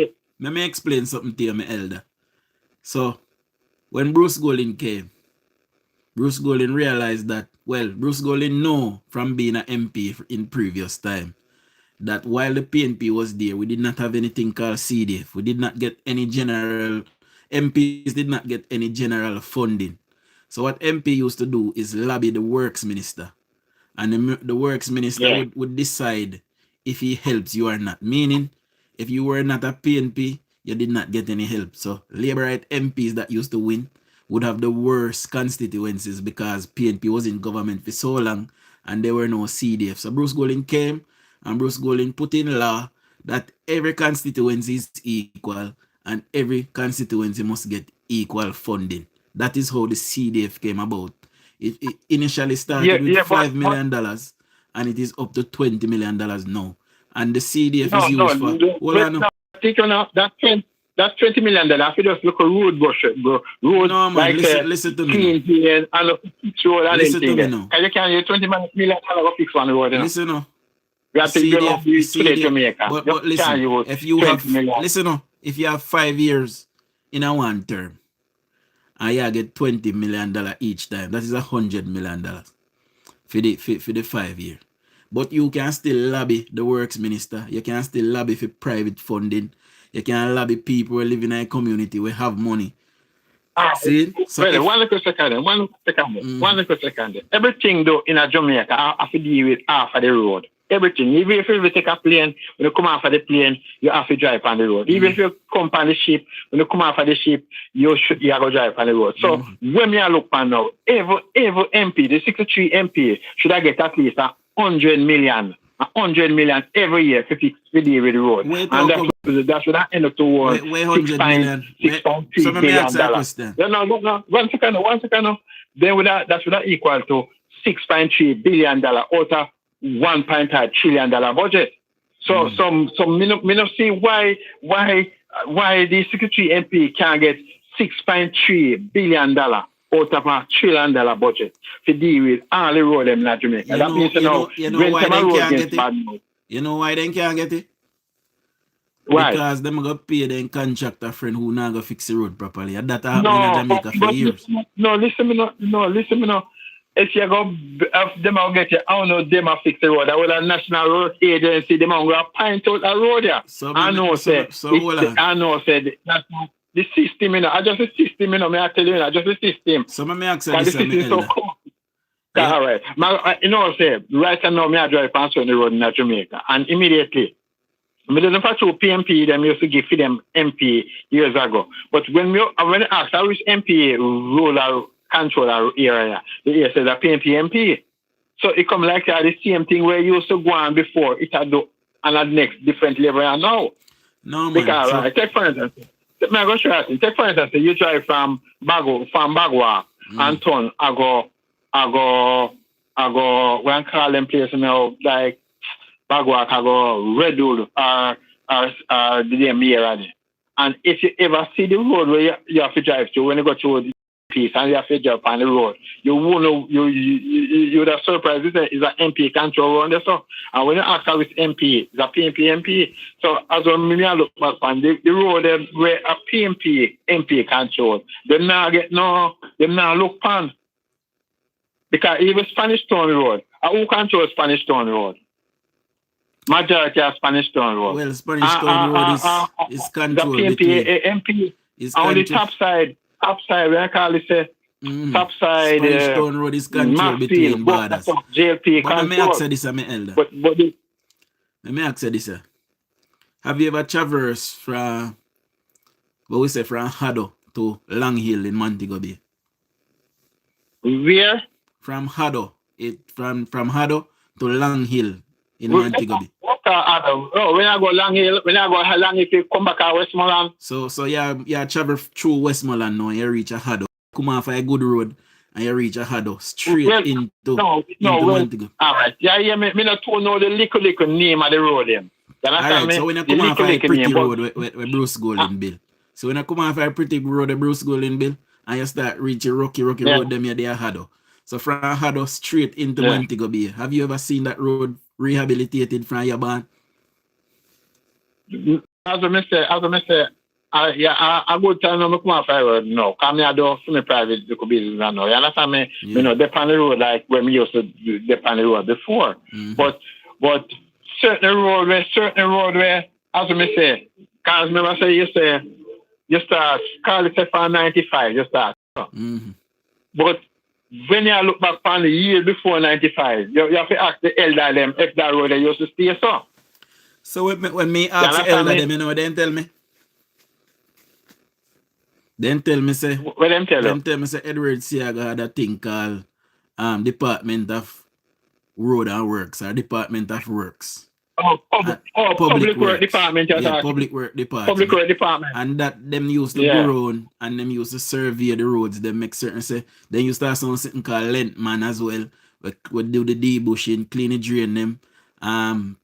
Let me explain something to you, my elder. So when Bruce Golding came, Bruce Golding realized that, well, Bruce Golding know from being an MP in previous time that while the PNP was there, we did not have anything called CDF. We did not get any general, MPs did not get any general funding. So what MP used to do is lobby the works minister. And the works minister would decide if he helps you or not. Meaning, if you were not a PNP, you did not get any help. So Labourite MPs that used to win would have the worst constituencies because PNP was in government for so long and there were no CDF. So Bruce Golding came and Bruce Golding put in law that every constituency is equal and every constituency must get equal funding. That is how the CDF came about. It initially started with $5 million and it is up to $20 million now. And the CDF is used for... That's $20 million. If you just look at road brush, bro. Road, no, man, like listen to me. Listen to me now. You can't use $20 million to fix one road. Listen now. We have to CDF, Jamaica. But listen, if you have 5 years in a one term, and you get $20 million each time, that is $100 million for the 5 year. But you can still lobby the works minister. You can still lobby for private funding. You can lobby people who live in a community who have money See? So Well, one little second. Everything though in a Jamaica, I have to deal with half of the road. Everything. Even if you take a plane, when you come off of the plane, you have to drive on the road. Even if you come on the ship, when you come off of the ship, you have to drive on the road. So when me look on now, every MP, the 63 MP, should I get at least 100 million. 100 million every year to fix the deal with the road. And that should end up towards 100 million. $6.3 billion. No. One second. Then that should equal to $6.3 billion out of $1.5 trillion budget. So me not see why the Secretary MP can get $6.3 billion out of a $1 trillion budget to deal with all the road in Jamaica. That means you know why they can't get it? Why? Because them go pay their contractor friend who not go fix the road properly. And that happened in Jamaica for years. Listen me now. If you go, if them will get you, I don't know them will fix the road. I will a national road agency, them will go point out a road there. I know say that's the system, you know. I just a system, you know. Me I tell you, just a system. So me ask you this, all right. You know, say right now, me I drive past on the road in Jamaica, and immediately, me doesn't pass through PMP. Them used to give for them MP years ago. But when I ask, I wish MP rule or control our area, the area says a PMP MP. So it come like that, the same thing where you used to go on before it had do on a next different level and now. No man. Because right, take for instance. Take for instance, you drive from Bagua and turn, I go, when I call them place now, like Bagua, I go Redwood or the damn area. And if you ever see the road where you have to drive to, when you go to the piece and you have to jump on the road, you won't know, you would have surprised it's an MP control around there. So, and when you ask how it's MP, it's a PMP MP. So, as when I look back on the road where a PMP MP control, they now look pan. Because even Spanish Town Road, who controls Spanish Town Road? Majority of Spanish Town Road. Well, Spanish Town Road is controlled. The PMP MP is on the top side, when I call it, top side. Spanish Town Road is controlled between borders. JLP but let me ask you this, my elder. Let me ask you this. Have you ever traversed from Hado to Long Hill in Montego Bay? Where? From Hado. From Hado to Long Hill in Montego Bay. When I go Long Hill, you come back to Westmoreland. So you travel through Westmoreland now, you reach a Hado. Come off a good road and you reach a Hado straight into Montego. All right. Me not know the little name of the road then. Alright, so when you come off a pretty road with Bruce Golden Bill. So when you come off a pretty road with Bruce Golden Bill and you start reaching Rocky Road, them you're there Hado. So from Hado straight into Montego Bay. Have you ever seen that road rehabilitated from your band? As I say, I go tell them come off the road now. Come here, do some private business now. You understand me? You know, dip on the road like when we used to dip on the road before. But certain road where, as I say, because remember say you start call it for 95, you start. But when you look back on the year before 95, you have to ask the elder them if that road they used to stay so. So when me ask the elder them, you know what they tell me? Then tell me say, what them tell them? Tell me say Edward Siaga had a thing called Department of Road and Works or Department of Works. Public Work Department. Yeah, Public Work Department. Public Work Department. And that them used to go around and them used to survey the roads. They make certain say. Then you start something called length man as well. We do the debushing, clean the drain them.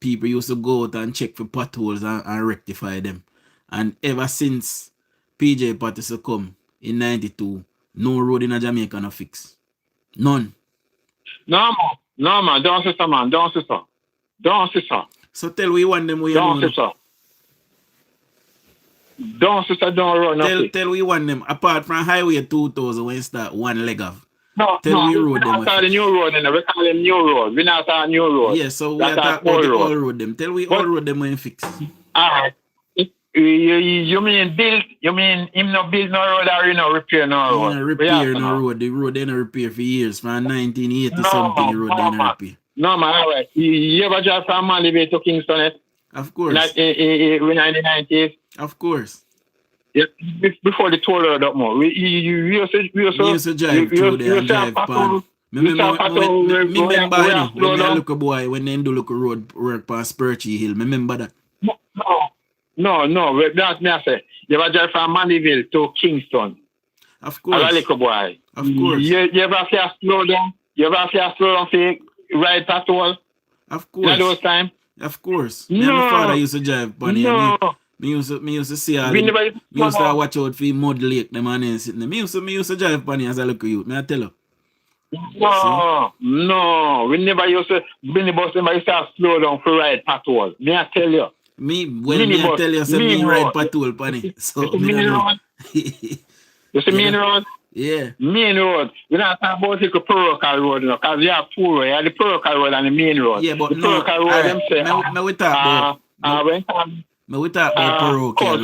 People used to go out and check for potholes and rectify them. And ever since PJ Patterson come in 92, no road in Jamaica no fix. None. No man. Don't sister man. Don't sister. So tell we want them we don't sister. Don't sister don't run nothing. Tell we want them apart from Highway 2000 when you start one leg of. We not start the new road and we call them new road. We not start new road. Yeah, so we are talking about the old road them. Tell we old road them when fix. Alright. You mean build? You mean him no build no road or you know repair no road? You know, repair no road. The road they no repair for years. From 1980 something, the road they no repair. No man, all right. You ever drive from Malibu to Kingston? Of course. Like in the 90s? Of course. Yeah, before the toll road up more. We used to drive through there and drive pan. Me remember when I look a boy when they do look a road work past Spurchy Hill. Remember that? No. That's me I say. You ever drive from Mandeville to Kingston? Of course. As a little boy. Of course. You ever see a slow down? You ever see a slow down for ride patrol? Of course. At those time? Of course. Me and my father used to drive bunny. No. Me used to see all them. Me used to watch out for Mud Lake, them and then sitting there. Me used to drive bunny as I look at you. Me I tell you. No. We never used to slow down for ride patrol. Me I tell you. Me I tell you, say me ride patrol bunny. So me know. You see main road? Yeah. Main road. We're not talking about the parochial road, you know, because you have two roads. You have the parochial road and the main road. Yeah, but the no. parochial road, them say, we talk about parochial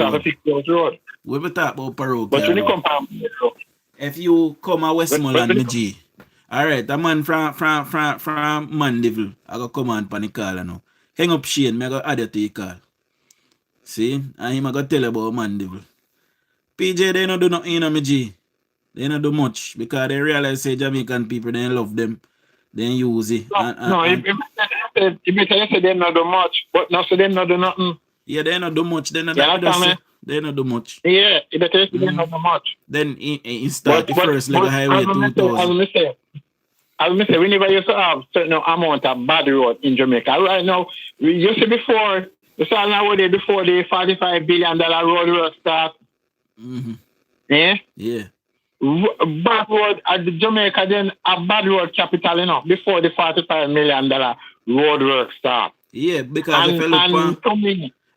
road. We talk about parochial road. But when you come from if you come a Westmoreland, me G. Alright, a man from Mandeville, I go come on pan the call now. Hang up Shane, me I go add it to the call. See? And him I go tell you about Mandeville. PJ, they don't do nothing, you know, me G. They don't do much because they realize say Jamaican people, they love them. They use it. If you say they don't do much, but not say they don't do nothing. Yeah, they don't do much. They don't do much. Yeah, if you say they don't do much. Then he start the first leg of Highway 2000. As I say, we never used to have certain amount of bad road in Jamaica. Right now, we used to before, you saw nowadays before the $45 billion road work start. Mm-hmm. Yeah? Yeah. Bad road at the Jamaica, then a bad road capital, you know, before the $45 million road work start. Yeah, because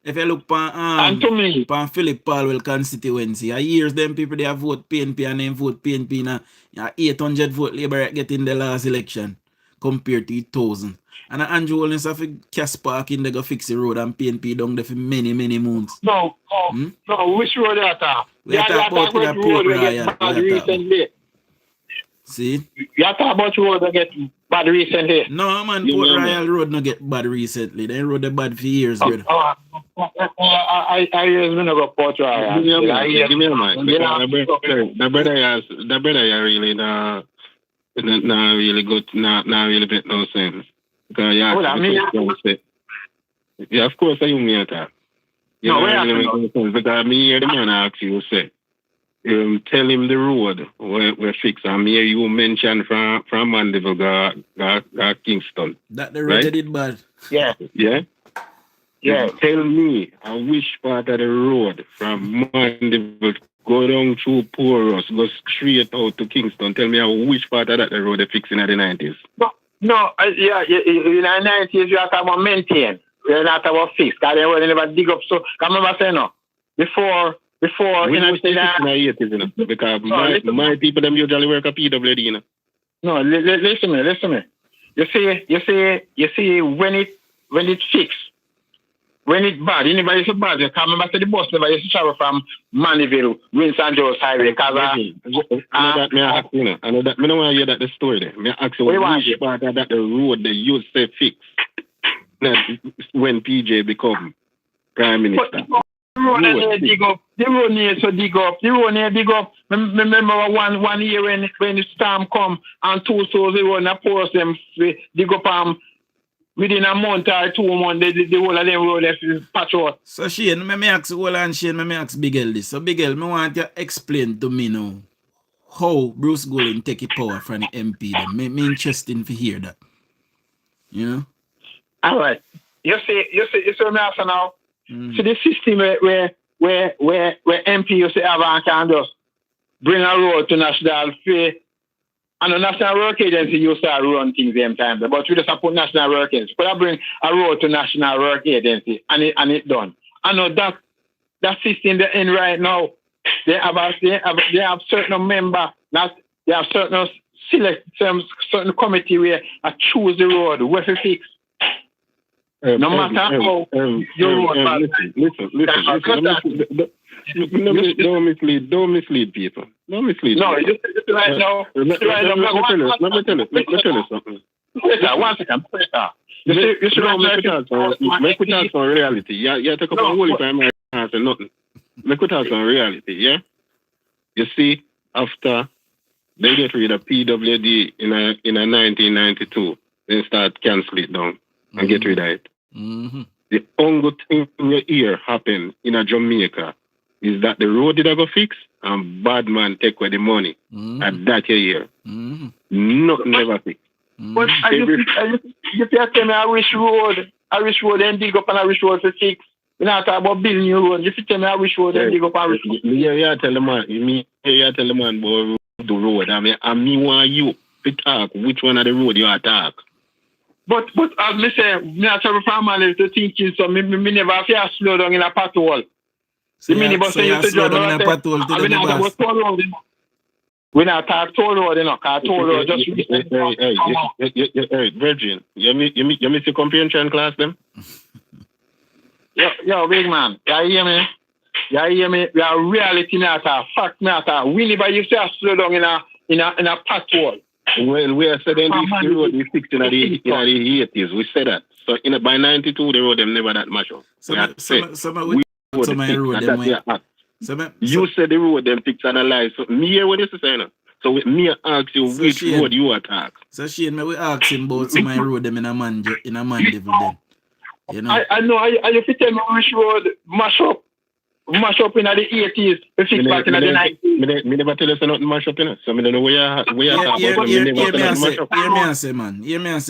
if you look pan Philip Palwell constituency, a years them people they have vote PNP and then vote PNP now 800 vote Labour get in the last election compared to 1,000. And Andrew Holness have a cast park in there go fix the road and PNP down there for many months. No, which road are that? We are talking about the Port Royal. See? You are talking about road that get bad recently. No man, Port Royal road not get bad recently. They road the bad for years, brother. I hear me no go Port Royal. Give me a mic. The brother really not really good, not really make no sense. Because yeah, of course I mean that. You know, really make no sense because me hear the man ask you say. Tell him the road we're fixed. And here you mentioned from Mandeville to Kingston. That the road did bad. Yeah. Tell me which part of the road from Mandeville go down through Porous, go straight out to Kingston. Tell me which part of that the road they fixing in the 90s. In the 90s you have to maintain. You're not about fix. Because they never dig up. So, come remember saying no. Before we not say that because my people them usually work at PWD, you know. No, listen me. You see when it fixed, when it bad, you never used to bad. You can't remember the bus never used to travel from Mandeville, Winston Jones Highway. I know that. I don't want to hear that the story there. I ask you which part of that the road they used to fix when PJ become Prime Minister. The road needs to dig up. Remember one year when the storm come and 2 souls the road and force them dig up within a month or 2 months the whole of them road is patch out. So Shane, me ask Big L this. So Big L, me want you to explain to me now how Bruce Golding take it power from the MP then. Me interesting to hear that. You know? Alright. You see me after now. So the system where MP used to have and can just bring a road to national fair. And the National Work Agency used to run things same time. But we just put National Work Agency. Could I bring a road to National Work Agency and it done. I know that system they're in right now. They have certain member that they have certain select certain committee where I choose the road where to fix. No matter how Don't mislead people. Don't mislead. No, people. just right now. Let me tell you something. One second. Make we talk on reality. Yeah, take up a whole time and say nothing. Make we talk on reality, yeah? You see, after they get rid of PWD in a 1992, they start cancel it down and get rid of it. Mm-hmm. The only thing you hear happen in a Jamaica is that the road did go fix and bad man take away the money. And that you hear. Nothing never fix. But you tell me Irish Road and dig up on Irish Road for fix. We're not talking about building new road. You tell me Irish Road and dig up on Irish Road. Yeah, tell the man about the road. I mean want you to talk which one of the road you attack. But as me say, me a travel from Mali to thinking so me never have to slow down in a patrol. So you slow down in a patrol to the bus. We not talk toll road, you know, car toll road just Hey, Virgin, you miss your comprehension class them? Yo, big man, you hear me? We are reality not a fact not a. We never used to slow down in a patrol. Well, we are saying the road we fixed in the 80s. We said that. So by 92, the road them never that much up. You said the road them fixed and a lie. So me hear what you saying. So me ask you which road you attack. So Shane, me we ask him about some road them in a man devil then. You know? I know. I you fit tell me which road mash up in the 80s. We fix back in the 90s. Me never tell you nothing mash up, you know. So me don't know where you talk about. Hear me and say, man. Hear me and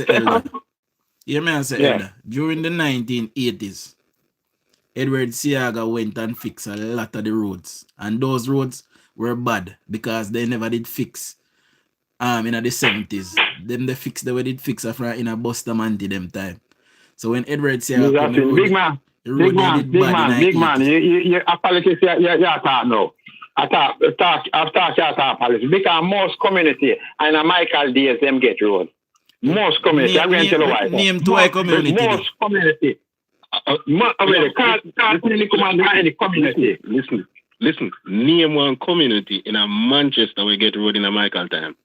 say, elder. During the 1980s, Edward Siaga went and fixed a lot of the roads. And those roads were bad because they never did fix in the 70s. Them they fix the way they did fix in a Bustamante them time. So when Edward Siaga come the road, big man, you politics you talk now. I talk politics because most community and a Michael Diaz them get road. Most community, I'm going to tell you why. Name two community. Most community. Can't community. Listen. Name one community in a Manchester we get road in a Michael time.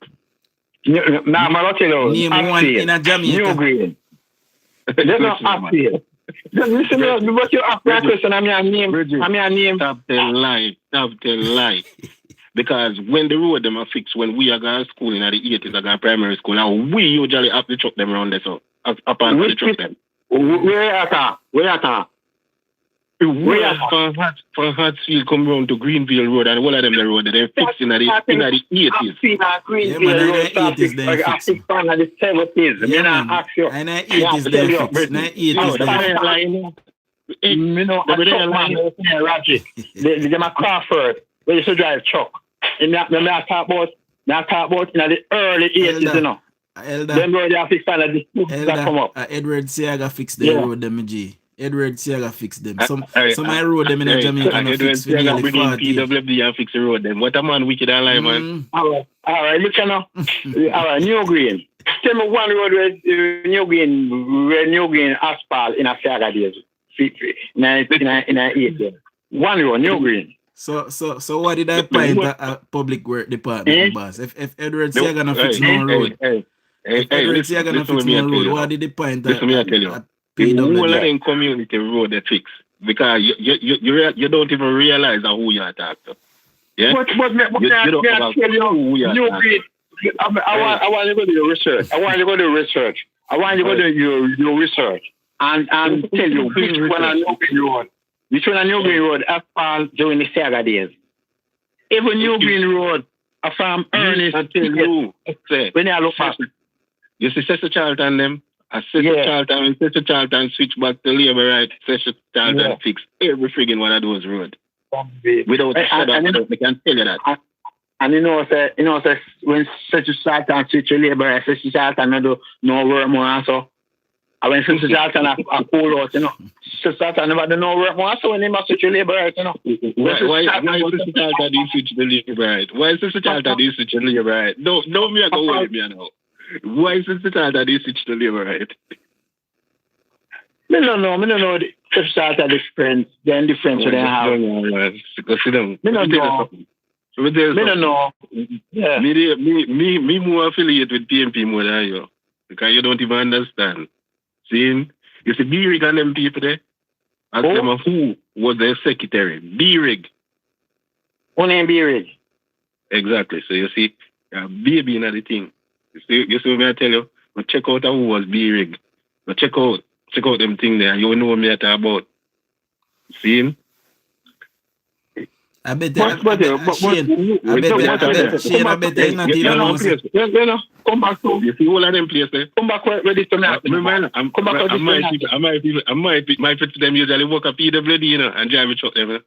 Name one in a Jamaica. New Green. There's no Upfield. Listen, but you ask that question, I'm your name. Stop the lie. Because when the road them are fixed, when we are going to school in the 80s, I got primary school, and we usually have to truck them around there, so up and the truck them. Where at? From Hartsfield come round to Greenville Road and all of them the road they fixed in the 80s. Greenville Road started like a 6 pound of the 70s. In the 80s they fixed. Them a Crawford where you should drive truck. And I talk about in the early 80s, you know. Them road they fixed and that come up. Edward Siaga fixed the road them, G. Edward Siaga fixed them. Some I road them in a Jamaica and fix for nearly 40. PWD and fix the road them. What a man wicked and lie, man. All right, look now. All right, New Green. Tell me one road where New Green asphalt in a Siaga days. In a 80s. One road, New Green. So what did I point at public work department, boss? If Edward Siaga not fix no road. Edward Siaga not fix no road, what did they point at? The whole in community road they fix because you don't even realize who you attack. Yeah. But you don't know who you attack. I want to go do your research. I want you to do your research and tell you which one on New Green Road. Which one on New Green Road asphalt during the Siaga days. Even New Green Road from Ernest until you when I look at you see Sister Charlton them. Sister Charlton switch back to labor right. Sister Charlton fix every friggin' one of those roads. Without a shadow, they can tell you that. And you know, when Sister Charlton switch to labor right, Sister Charlton do no work more and so. And when Sister Charlton are pull out, you know, Sister Charlton never do no work more so when they must switch to labor right, you know. Why Sister Charlton do switch to labor right? Why Sister Charlton do switch to labor right? No, me I go with me now. Why is it that they switch to labor right? Me don't know the start of difference, then difference they have. Sit down. Me don't know. Me don't know. Yeah. Me more affiliate with PNP more than you. Because you don't even understand. See, you see B-Rig and them people there? Ask them who was their secretary. B-Rig. Who name B-Rig? Exactly. So you see, baby in the thing. You see what I tell you? Go check out who was B-Rig. Go check out them thing there. You know what me talk about. See him? I bet Shane, I bet there's not even no. Come back to you see all of them places. Come back where this tonight. I might fit them usually work at PWD, you know, and drive a truck them.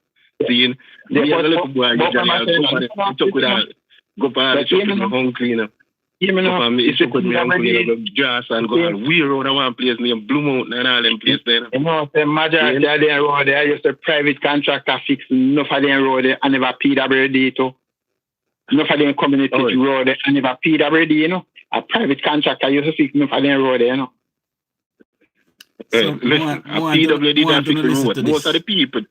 Seeing the little boy usually go for the truck with my hungry, you know. It's with me hungry, go gas and go and we road at one place near Blue Mountain and all them places there. You know, the majority of them road there, just a private contractor fix enough of them road there and never PWD too. Enough of them community road there and never PWD, you know. A private contractor used to fix enough of them road there, you know. Listen, a PWD that fix the road. Most of the people,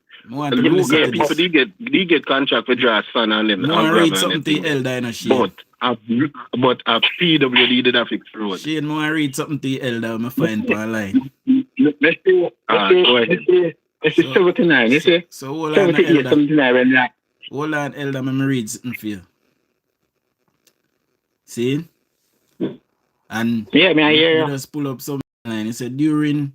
they get contract for draw sun and them. I read something elder in a shit. But a PWD did not fix the road. Shane, I read something to elder I find per line. Let's see 79. You see? So hold on, 78, 79. Hold on, elder, me read something for you. See? And yeah, I hear you. Just pull up some line. He said during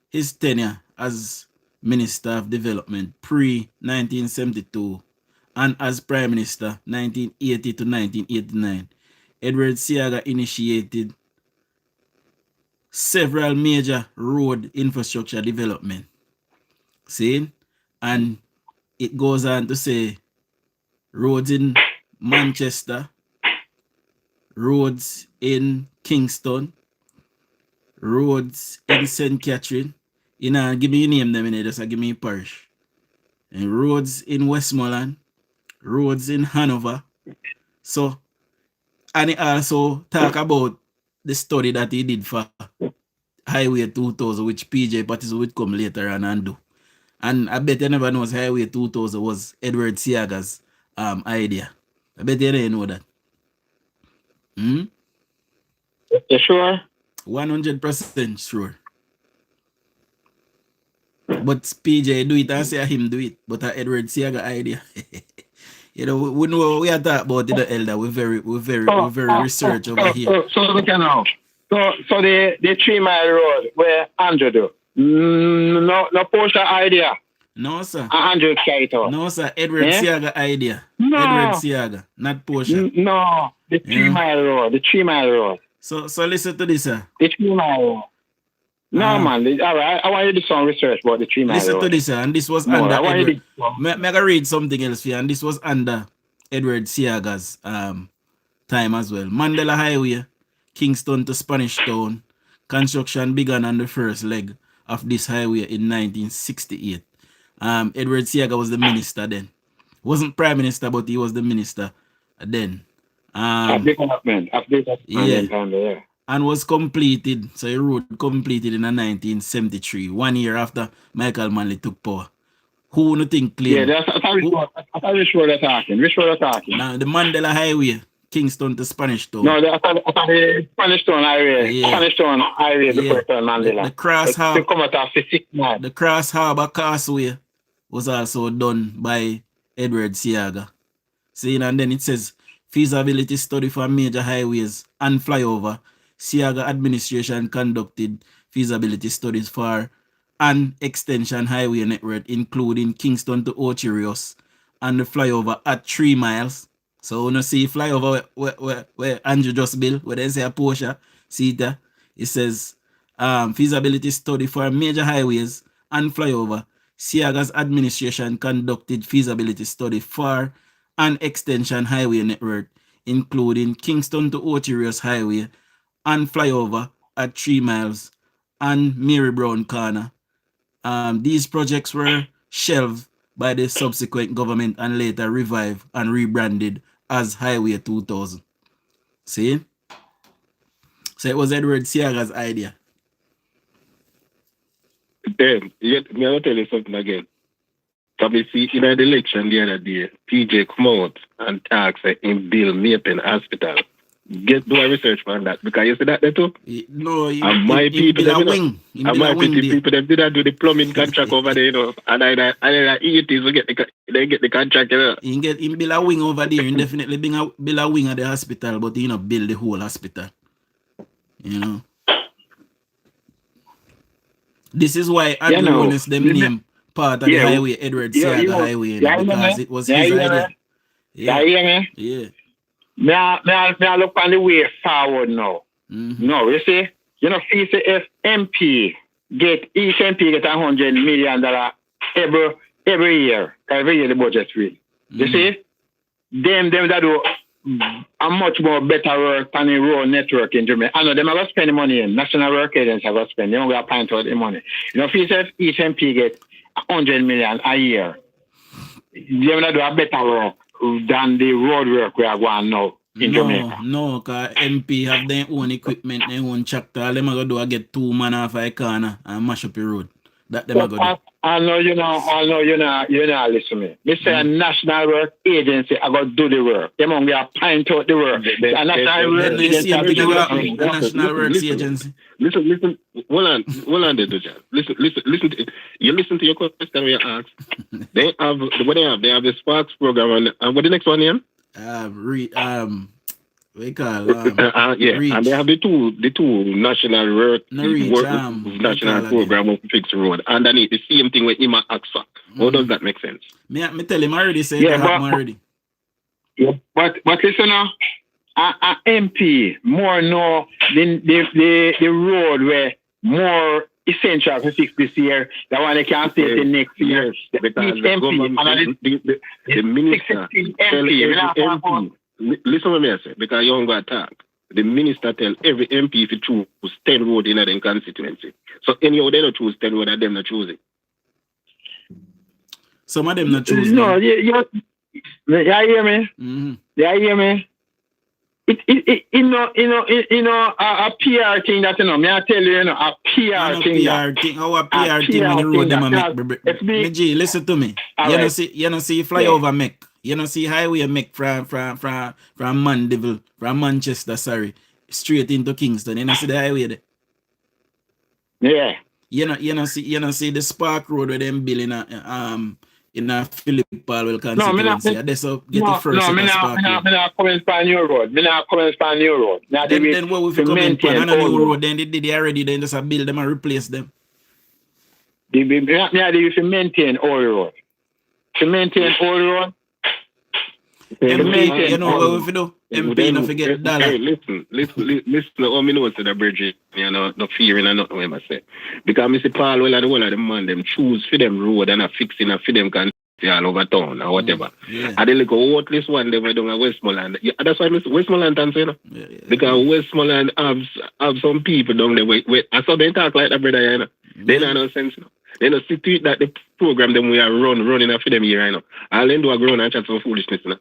his tenure as Minister of Development pre-1972 and as Prime Minister 1980 to 1989, Edward Seaga initiated several major road infrastructure development. See? And it goes on to say roads in Manchester, roads in Kingston, roads in St. Catherine. You know, give me a name them in there, just give me a parish. And roads in Westmoreland, roads in Hanover. So, and he also talk about the study that he did for Highway 2000, which PJ Patterson would come later on and do. And I bet you never knows Highway 2000 was Edward Seaga's idea. I bet you didn't know that. You sure? 100% sure. But PJ do it and say him do it. But Edward Seaga idea. You know, we know we are talking about the elder. We're very research over here. So we can know. So the 3 Mile Road where Andrew do. No Porsche idea. No, sir. Andrew Kaito. No, sir. Edward Seaga idea. No. Edward Seaga, not Porsche. No, the 3 Mile Road. The 3 Mile Road. So listen to this, sir. The 3 Mile Road. No, man. All right. I want you to do some research about the 3 Mile Road. Listen to this, sir. And this was under Edward. May I read something else for you? And this was under Edward Seaga's time as well. Mandela Highway, Kingston to Spanish Town. Construction began on the first leg of this highway in 1968. Edward Seaga was the minister then. Wasn't prime minister, but he was the minister then. Yeah. And was completed, so the road completed in 1973, 1 year after Michael Manley took power. Who would think claim? Yeah, that's which road they're talking. Which road they're talking? Now, the Mandela Highway, Kingston to Spanish Town. No, I thought the Spanish Town Highway. Yeah. Spanish Town Highway before Mandela. The Cross Harbor Causeway was also done by Edward Seaga. See, and then it says, feasibility study for major highways and flyover. Seaga administration conducted feasibility studies for an extension highway network, including Kingston to Ocherios and the flyover at 3 miles. So when you see flyover where Andrew just built, where they say a Porsche, see that? It says feasibility study for major highways and flyover. Seaga's administration conducted feasibility study for an extension highway network, including Kingston to Ocherios Highway and flyover at 3 miles and Mary Brown Corner. These projects were shelved by the subsequent government and later revived and rebranded as Highway 2000. See? So it was Edward Seaga's idea. Then, me I'll tell you something again. So we see in the election the other day, PJ come out and talk say in Bill Mapen Hospital. Do a research on that because you see that there too. No, and my people, them, and my people, them did do the plumbing contract over there, you know, and I eat is they get the contract, you know. You get him build a wing over there, and definitely build a wing at the hospital, but you know build the whole hospital. You know. This is why Andrew Willis them name part of the highway, Edward Seaga Highway, you know, because it was his idea. Yeah. May I look on the way forward now. No, you see, if MP each MP get $100 million every year the budget free. You see, them that do a much more better work than the road network in Jamaica. I know them are going to spend the money in. National Work Agency are going to spend. They don't going to pint out the money. If each MP get $100 million a year, them that do a better work than the road work we are going now in Jamaica. No, because MP have their own equipment, their own tractor. All them are going to do is get 2 man off a corner and mash up the road. That them are going to do. I know you're not listening to me. They say a National Work Agency are going to do the work. They won't get pint out the work. A National Work Agency. Listen, hold on there, DUJON. Listen. You listen to your question when you ask. They have the Sparks program and what the next one here? We call Reach. And they have the two national work national program of fix road. Underneath the same thing with him ask for. How does that make sense? Me tell him already say that happen already. Yeah, but listen now, MP more know the road where more essential to fix this year than one they can stay the next year. Because the minister MP. Listen to me, I say, because you don't got to talk. The minister tell every MP if you choose 10 road in a constituency. So anyhow, they don't choose 10 road and them not choosing. Some of them not choosing. No, you hear me? Mm-hmm. You hear me? A PR thing that me I tell you, a PR thing. Our PR thing on the road them make. Listen to me. You know see flyover make. You know see highway make from Mandeville, from Manchester, straight into Kingston. You know see the highway there. Yeah. You know see the Spark Road where them build in a Philip Palwell constituency. That's the first. No, me not coming from new road. Then what if you come in on a new road? Then they did it already. Then just build them and replace them. They maintain old road. To maintain old road. MP, you know what we do? MP not forget dollar. Hey, listen. How me know to the bridge, you know, no fearing and nothing what I say. Because Mr. Paul, well, the whole of the man, them choose for them road and a fixing for them can see all over town or whatever. And they look a worthless one, they were doing a Westmoreland. Yeah, that's why Westmoreland answer, you know. Because Westmoreland have some people down there. I saw them talk like that, brother, you know. They don't know sense, you know. They don't see to it that the program them we are running for them here, you know. All them do a grown and chat some foolishness, you know.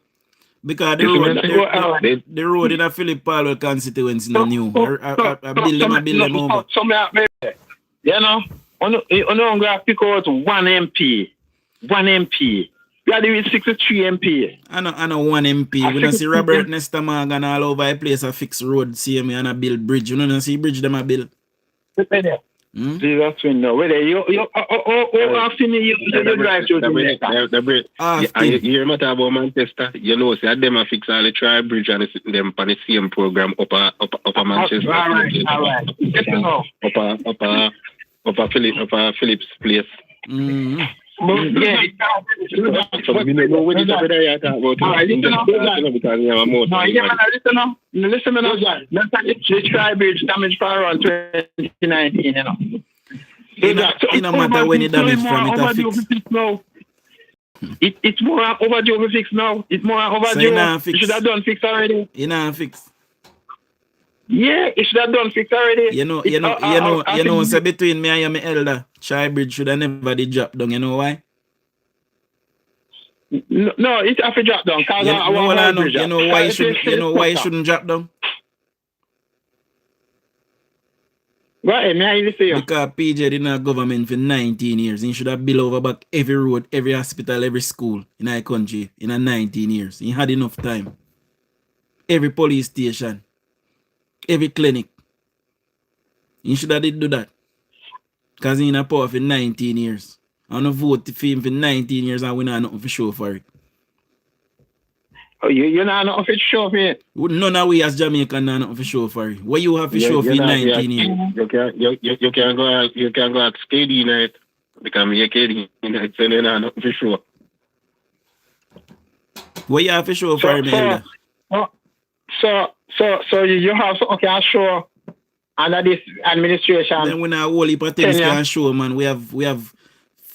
Because the road in a Philip Palwell constituency is new. I build them over. You know, I'm going to pick out one MP. We are doing 63 MP. I know one MP. We don't see Robert Nesta Morgan all over a place a fix road, see me and a build bridge. You don't see bridge them a build. Jesus, we know. Whether you after me, you drive through the bridge. You hear me talk about Manchester? You know, see, them a fix all the tri-bridge and them on the same program upper Manchester. All right. Upper Phillips place. Yeah. So we know what is over there talk about. Listen now. The tri-bridge damage for around 2019, you know. It no matter when it damage from it a fix. It's more overdue to fix now. It's more overdue. So you should have done fix already. You know fix. Yeah, it should have done fix already. You know, so between me and my elder, tri-bridge should have never did drop down. You know why? No, it have to drop down. You know why it shouldn't drop down? Go ahead, may I listen you? Because PJ did not government for 19 years. He should have built over back every road, every hospital, every school in our country in a 19 years. He had enough time. Every police station, every clinic. He should have did do that. Because he in a power for 19 years. I don't vote for him for 19 years and we not nothing for show for it. Oh, you're not nothing for show for it? None of we as Jamaican not nothing for show for it. What you have for show for 19 years? You can go ask KD night. Because me a KD night, so they're not nothing for sure. What you have for show for him, Elder? So you have something can show under this administration. Then we not whole heap of things can show, man. We have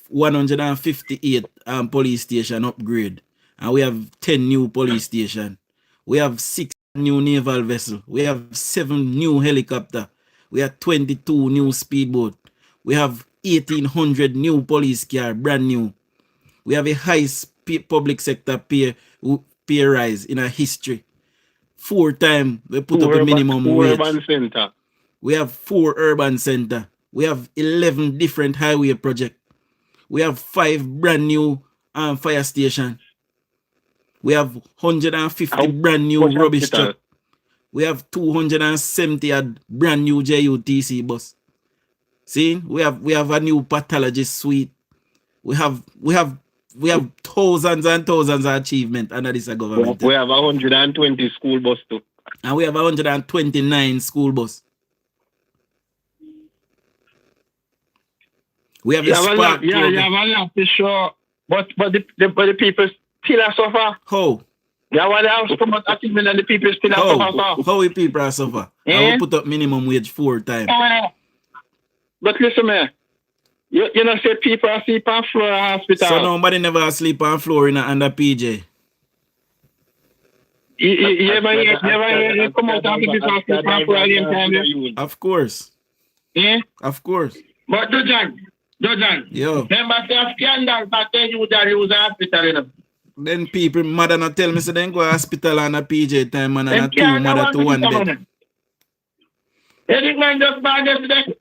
158 police station upgrade. And we have 10 new police station. We have 6 new naval vessel. We have 7 new helicopter. We have 22 new speedboat. We have 1,800 new police car, brand new. We have a highest public sector pay rise in our history. 4 times we put up a minimum wage. Urban center. We have 4 urban center. We have 11 different highway projects. We have 5 brand new fire station. We have 150 brand new rubbish truck. We have 270 brand new JUTC bus. See, we have a new pathologist suite. We have thousands and thousands of achievements under this government. We have 120 school bus too. And we have 129 school bus. We have the Spark you have a lot to show, but the people still are suffer. How? You have a house promote achievement and the people still are suffer. How we people are suffer? I will put up minimum wage 4 times. But listen, man. You know, say people are sleep on floor hospital. So nobody never sleep on floor in under PJ. You ever come out after this sleep on floor again time? Of course. Yeah? Of course. But Dojan, yo. Remember the scandal that you was a hospital, you know? Then people mother not tell me so then go to hospital on a PJ time and a 2 mother to 1 day. Any man just bad yesterday?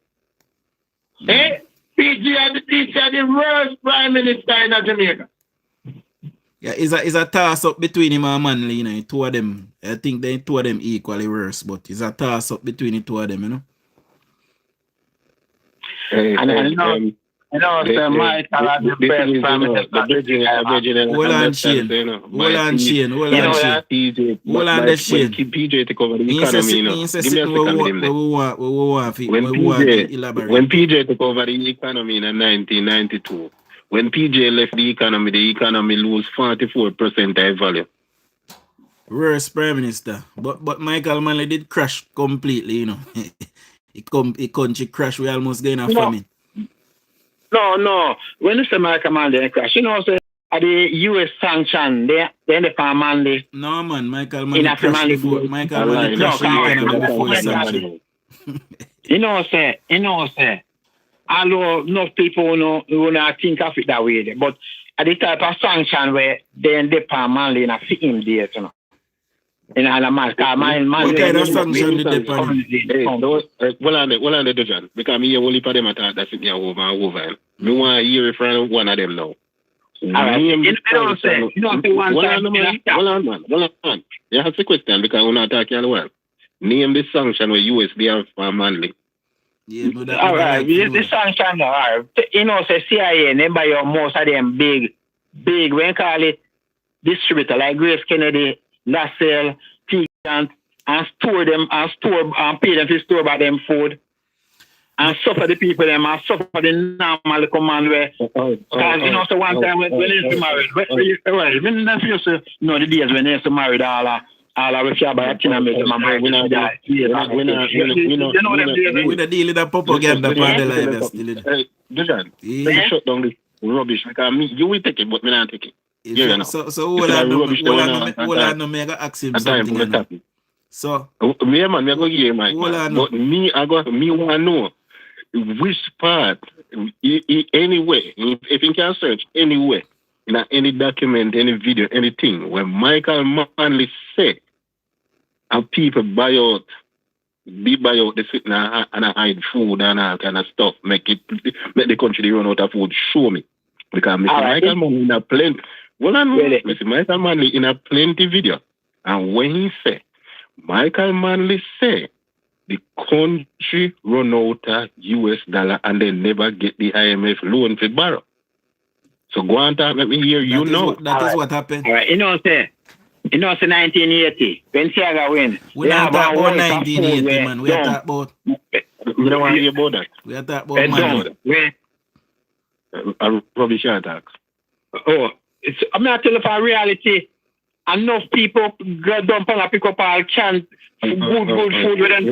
Eh? PG and the teacher, the worst prime minister in Jamaica. Yeah, it's a toss up between him and Manley, you know. 2 of them. I think they 2 of them equally worse, but it's a toss up between the 2 of them, you know. You know, Sir Michael had the best prime minister. Hold on, Shane. Hold on, Shane. Hold on, the Shane. Keep PJ take over the economy, you know. Give me a second. When PJ took over the economy in 1992, when PJ left the economy lose 44% of value. Worst prime minister. But Michael Manley did crash completely, you know. It country crash, we almost getting a famine. No. When you say Michael Manley crash, you know, say the US sanction, they the Manley. No man, Michael Manley crashed before. Michael Manley crashed the economy before the sanction. You know, say, although enough people who not think of it that way, but at the type of sanction where they depend Manley in a him there, you know. In a man, what kind of sanction did they pan? Well, on the Dujon, because me only for them attack that sit me over. Me want to hear from one of them now. Alright, you don't say one time. Hold on. You have to question because we're not talking as well. Name the sanction where US they have for Manley. Yeah, but that alright, the sanction, alright. You know, say CIA, they buy most of them big, when call it distributor like Grace Kennedy, LaSalle, T-Gant, and store them and pay them to store about them food. And suffer the people them and suffer the normal command where because you know, so one time when they used to marry, when they used to know the days when they used to marry all of the by a kin and make them marry. We know the deal with the propaganda for the life still. Dujon, shut down this rubbish because you will take it, but me not take it. Yeah, so hold on, me I got ask him something. So me man, me go hear Mike. But me want to know which part anyway, if you can search anywhere in any document, any video, anything where Michael Manley said and people buy out be buy out the sitting and hide food and all kind of stuff, make the country run out of food. Show me. Because Mr. Michael Manley in a plenty. Well, Mr. Michael Manley in a plenty video. And when he say, Michael Manley say, the country run out of US dollar and they never get the IMF loan for borrow. So go on talk, let me hear you know. That is what happened. All right, 1980, when Siaga win. We don't talk about 1980, man. We are talking about... We don't want to hear about that. We are talking about money. Rubbish attacks. Oh, I'm not telling you for reality. Enough people go dump and pick up all cans. Good food with them.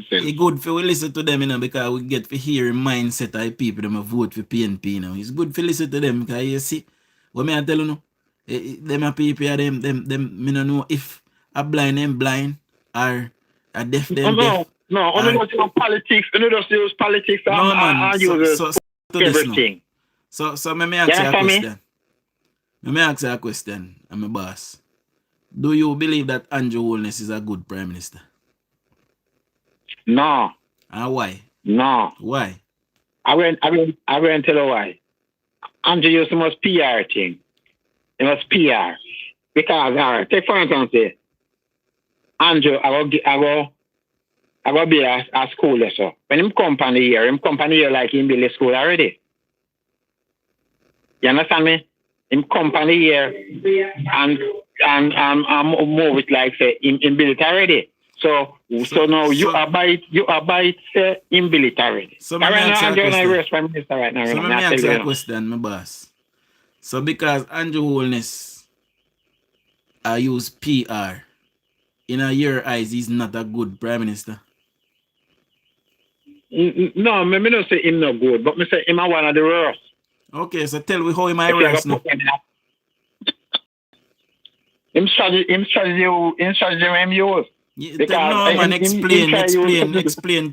It's good for we listen to them, you know, because we get to hear mindset of people them vote for PNP, you know. It's good for listen to them because you see, what me I tell you know, them people them me don't know if a blind them blind or a deaf them deaf. No, only what's in politics, only just use politics and use everything. So let me ask you a question. Let me ask you a question, I'm a boss. Do you believe that Andrew Holness is a good prime minister? No. And why? No. Why? I went tell you why. Andrew used the most PR thing. It was PR. Because, all right, take for instance, Andrew, I go be a school so. When him company here like him build a school already. You understand me? In company here and move it like say in build it already. So now you abide say in build it already. So let me ask you a question, my boss. So because Andrew Holness I use PR, in your eyes he's not a good prime minister. No, me not say him not good, but me say him one of the worst. Okay, so tell me how am I worse now? Him strategy him use. No man, explain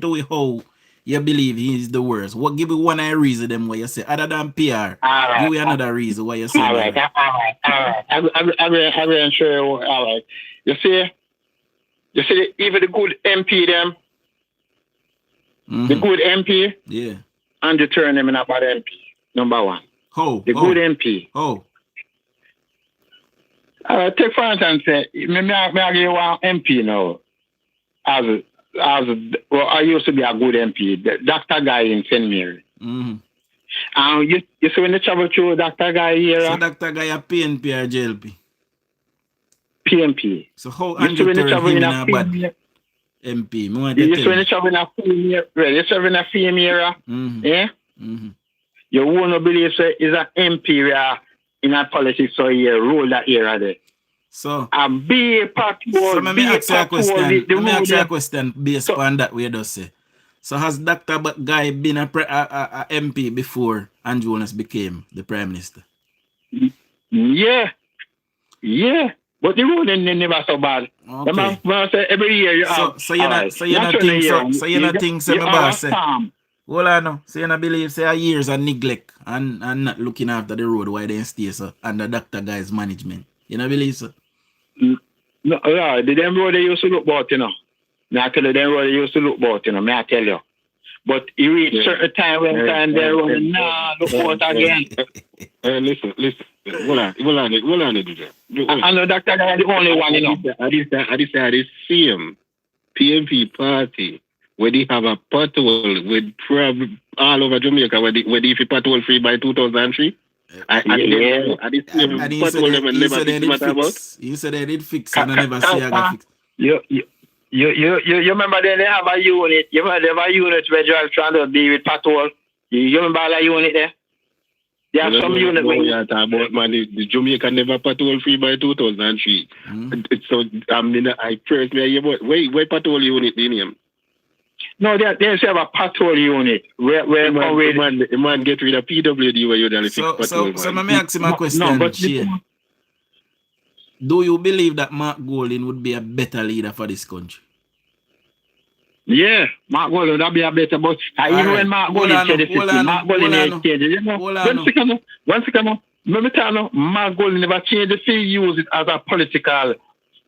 to me how you believe he is the worst. What give me one reason them what you say other than PR? Right. Give me another reason why you say all right. I'm sure you all right. You see even the good MP them. The good MP, and you turn them in a bad MP. Number one. The good MP. Take for instance, me give you one MP now. Well, I used to be a good MP, the Dr. Guy in St. Mary. You see when you travel through Dr. Guy here. So Dr. Guy a PNP or JLP? PNP. So how Andrew turn him in a bad MP? You just when you travel in a film era, yeah? You won't believe so is an MP in a politics so you rule that era there. So a big patrol. So let me ask you a question based on that we just say. So has Dr. Guy been a MP before Andrew Holness became the Prime Minister? Yeah. But the ruling never so bad. Okay. Say every year you have. So you not think so my boss say. Hold on now. So you not believe say years of neglect and not looking after the road why they stay so under Dr. Guy's management. You not believe so? No, the them road they used to look about, you know. May I tell you them road they used to look about, you know, may I tell you. But you reach certain time when they're running, look out again. Listen. Hold on, DJ. I know Dr. Guy is the only one, you know. I just the same PNP party where they have a patrol with all over Jamaica where they patrol free by 2003. You said they did fix and I never see I got fixed. You remember they have a unit. You remember they have a unit where you're trying to be with patrol. You remember that unit there? They have some unit where you talk about man, the Jamaica never patrol free by 2003. So I personally about where patrol unit the name? No, they have a patrol unit where the man get rid of PWD where you fix patrol. So let me ask him a question. Do you believe that Mark Golding would be a better leader for this country? Yeah, Mark Golding would be a better, but even when Mark Golding said this, Mark Golding changed it. One second. Let me tell you, Mark Golding never changed it. He used it as a political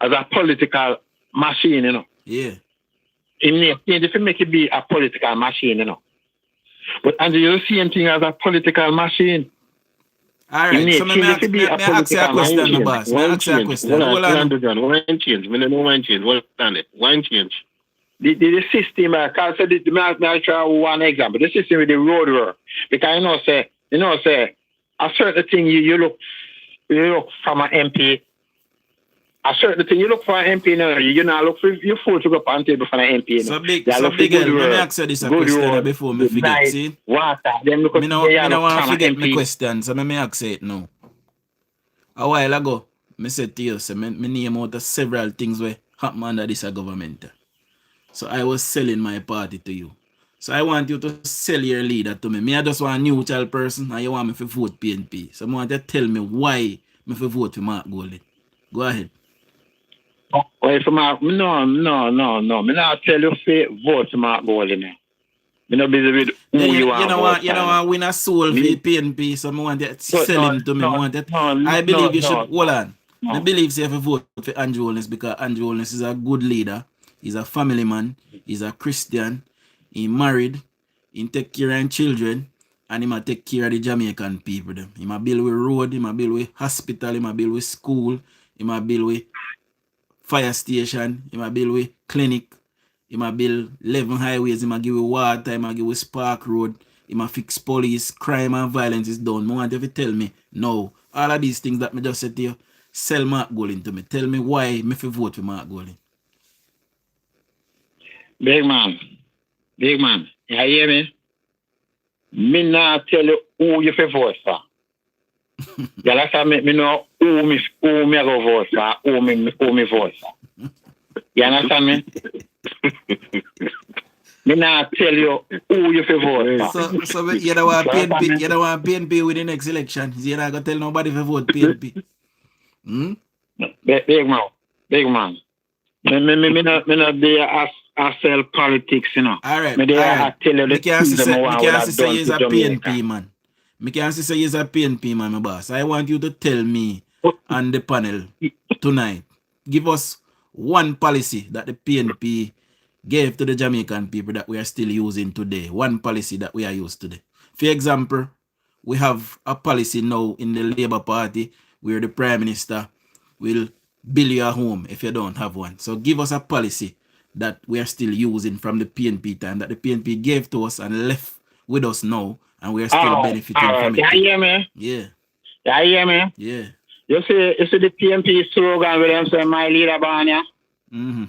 as a political machine, you know. Yeah. If you make it be a political machine, you know. But and you see anything as a political machine. All right, so may I ask you a question, my boss? May I ask you a question? Hold on. One change. We don't know one change. Hold on. One change. The system, I can't say this, I'll try one example. The system with the road work. Because you know, say, a certain thing you look from an MP. A certain thing you look for an MP now, you not look for your food to go up on table for an MP. So big, let me ask you this a question before me forget, see? Water, them look up. I don't want to forget my question, so let me ask it now. A while ago, I said to you, so me name out several things where happen under this government. So I was selling my party to you. So I want you to sell your leader to me. I just want a neutral person and you want me to vote PNP. So I want you to tell me why me to vote for Mark Golding. Go ahead. Well, for Mark, no. Me not tell you to vote for Mark Golding. Me not busy with who you want. You know what, win a soul for PNP, so I want you to sell him to me. I believe you should, hold on. I believe you have to vote for Andrew Holness because Andrew Holness is a good leader. He's a family man. He's a Christian. He married. He take care of children. And he might take care of the Jamaican people. He might build with road. He might build with hospital. He might build with school. He might build with fire station. He might build with clinic. He might build 11 highways. He might give with water. He might give with spark road. He might fix police. Crime and violence is done. I want you to tell me, no, all of these things that I just said to you, sell Mark Golding to me. Tell me why I vote for Mark Golding. Big man, you hear me? Me not tell you who you vote for. You understand me know who me go vote for, who me vote for. You understand me? Me not tell you who you vote for. So you don't want PNP with the next election. You're not gonna tell nobody to vote PNP. Big man. Me not there I sell politics, you know. All right. I tell you the things that I can't say you're a PNP man. I can't say you're a PNP man, my boss. I want you to tell me on the panel tonight. Give us one policy that the PNP gave to the Jamaican people that we are still using today. One policy that we are used today. For example, we have a policy now in the Labour Party where the Prime Minister will build you a home if you don't have one. So give us a policy that we are still using from the PNP time that the PNP gave to us and left with us now, and we are still benefiting from it. You hear me? Yeah. You hear me? Yeah. You see the PNP slogan with them say my leader Banya? Mm-hmm.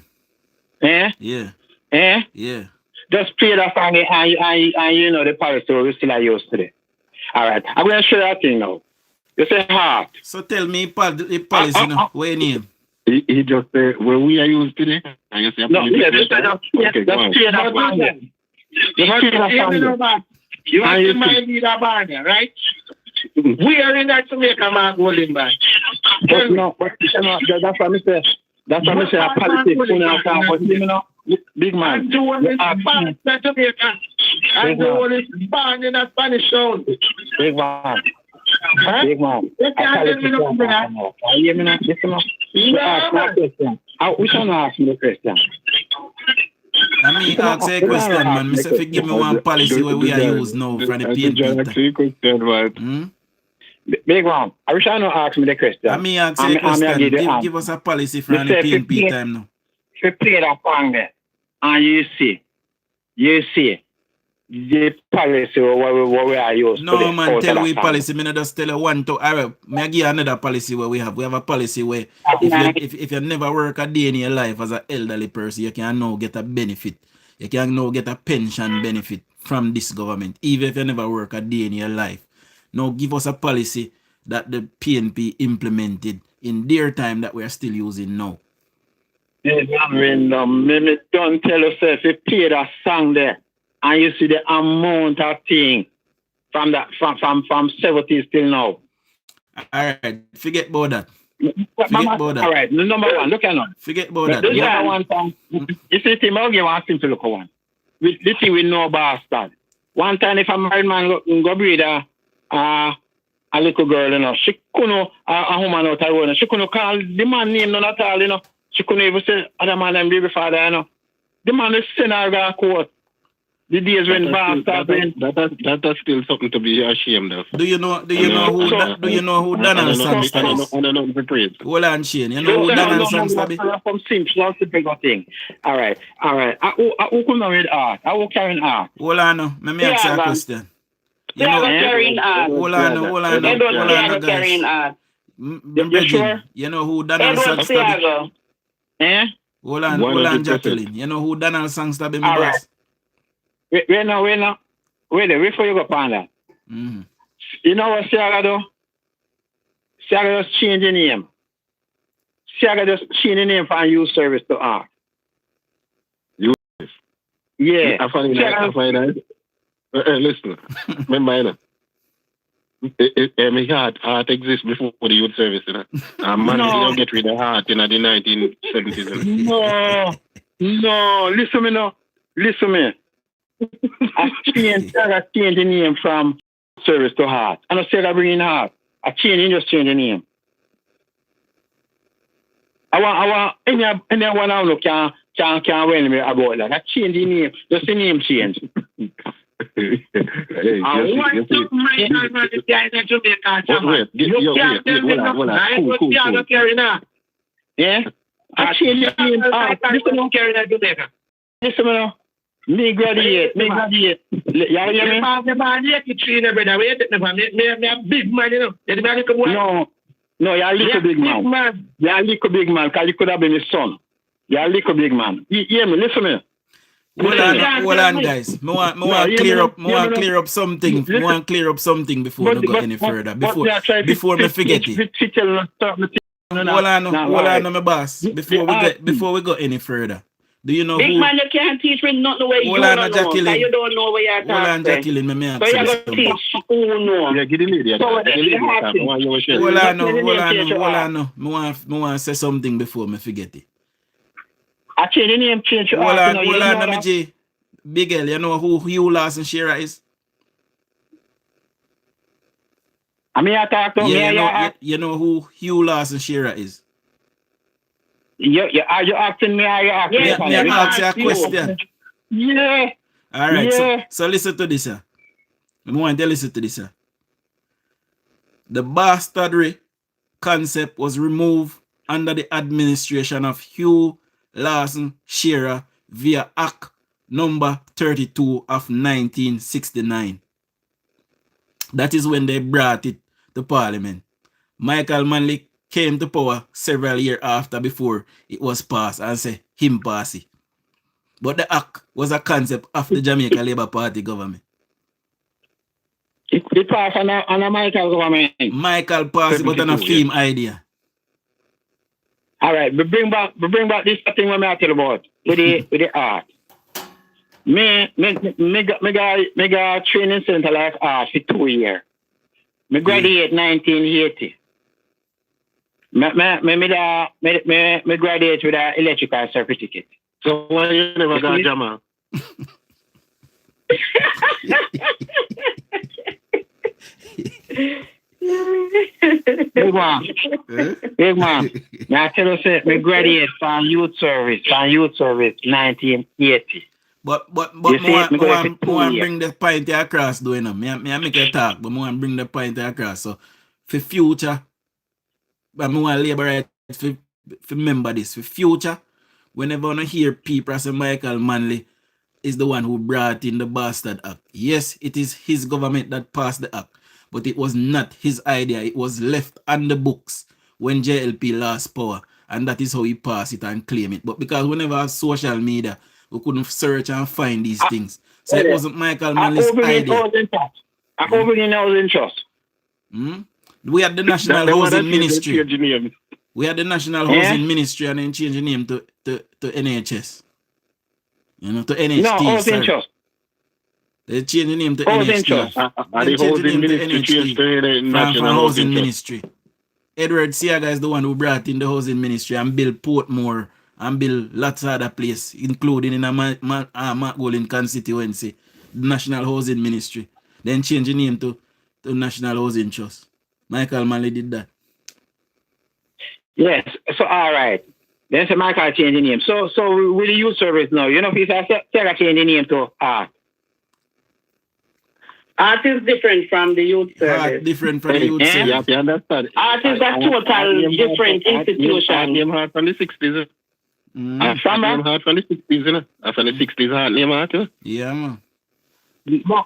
Eh? Yeah. Eh? Yeah. Just play that song and you know the policy we still are used today. All right. I'm going to show you that thing now. You say heart. So tell me the policy now. What your name? He just said, where we are used today. And you say, no, yeah, just play that song then. You want to my leader Banya, right? We are in that to make a man golden band. But no, that's what I say. That's what I say. A politics, you know, big man. And the one is born in Jamaica. And the one is born in a Spanish town. Big man. Huh? Big man. You can't tell me nothing, brother. You hear me now? Listen up. You ask me a question. We shall not ask me the question. I mean, ask a question, man. Mr. If give me one policy where we are used now from the PNP. Big man, I wish I not ask me the question. I mean, ask a question. Give us a policy from the PNP time now. If you play that song there, and you see the policy what we are used. No, man, tell we policy. Me not just tell you one to. Me give you another policy where we have. We have a policy where if you never work a day in your life as an elderly person, you can now get a benefit. You can now get a pension benefit from this government, even if you never work a day in your life. Now give us a policy that the PNP implemented in their time that we are still using now. Yeah, me don't tell you, if you play that song there, and you see the amount of thing from 70s till now. All right, forget about that. All right, number one, look at that. Forget about that. Yeah. One time, you see, Tim, I'll give one simple look one. The thing with no bastard. One time, if a married man go breed a little girl, you know, she couldn't, a woman out of road, she couldn't call the man name none at all, you know. She couldn't even say other man and baby father, you know. The man is sent her to court. The days when that's still something to be ashamed of. Do you know who Donald Sangster is? I don't know the praise. Hold on, Shane. You know who Donald Sangster is? From simple thing. All right. I come with art. I will carry art. Hold on, no. Let me ask you a question. You know, carrying art. Hold on, carrying art. You sure? You know who Donald Sangster is? Eh? Hold on, Jacqueline. You know who Donald Sangster is, my boss? Wait before you go on that. Mm-hmm. You know what Siaga do? Siaga just change the name. Siaga just change the name from youth service to art. Youth? Yeah. I find that. Listen, remember, you know, art exists before the youth service, you know. Man, you don't get rid of art in the 1970s. No, listen me. I changed the name from service to heart. And I said I bring in heart. I just change the name. I want anyone I know can win me about that. I change the name, just the name change. I want to Michael man this guy in Jamaica. You can't tell me nothing. Yeah? I change the name. Listen, don't carry that Jamaica. Listen now. Me graduate. You hear me? The man here to train everybody. Me a big man, you know. No, you're a little big man. You're a little big man, because you could have been his son. You're a little big man. You hear me? Listen to me. Hold on, guys. I want clear up something. I want clear up something before we go any further. Before me forget it. Hold on, my boss. Before we go any further. Do you know big who? Man, you can't teach me not the way you don't know. You don't know where you're talking. Hold on, Jacqueline, me so you're going to teach who know. Yeah, get the lady. Hold on. I want to say something before me forget it. I change the name, change your hold on, G. Big L, you know who Hugh Lawson Shearer is? I mean, I talk to you know who Hugh Lawson Shearer is? Are you asking me? Are you asking me? I ask you a question. Yeah. All right. Yeah. So listen to this, sir. I want to listen to this, sir. The bastardry concept was removed under the administration of Hugh Lawson Shearer via Act number 32 of 1969. That is when they brought it to Parliament. Michael Manley came to power several years after before it was passed and say him pass it. But the act was a concept of the Jamaica Labour Party government. It passed on a Michael government. Michael passed it, but on a theme idea. All right, we bring back this thing when I tell you about with the art. Me got training center like art for 2 years. Me graduate 1980. Me graduate with an electrical certificate. So why you never got Jama? Big man. Now I tell you, say, me graduate from youth service 1980. But I want bring the point across, doing them. I make a talk, but I want bring the point across. So for future, I want labor right for remember this. For future, whenever I hear people say Michael Manley is the one who brought in the Bastard Act. Yes, it is his government that passed the act, but it was not his idea. It was left on the books when JLP lost power, and that is how he passed it and claim it. But because whenever I have social media, we couldn't search and find these things. So it wasn't Michael Manley's idea. We had the National Housing Ministry. We had the National Housing Ministry and then changed the name to NHS. You know, to NHT. No, Housing Trust. They changed the name to NHT. They changed the name to NHT from Housing Ministry. Edward Siaga is the one who brought in the Housing Ministry and built Portmore and built lots of other places, including in a Margolin constituency, the National Housing Ministry. Then changed the name to National Housing Trust. Michael Manley did that. Yes. So, all right. Then say Michael change the name. So with the youth service now, you know, if you say change the name to Art. Art is different from the youth service. Art different from the youth service. You understand? Art is a total different institution. Art name Art from the 60s. From name Art from the 60s, you know. From the 60s, Art name Art. Yeah, man. No,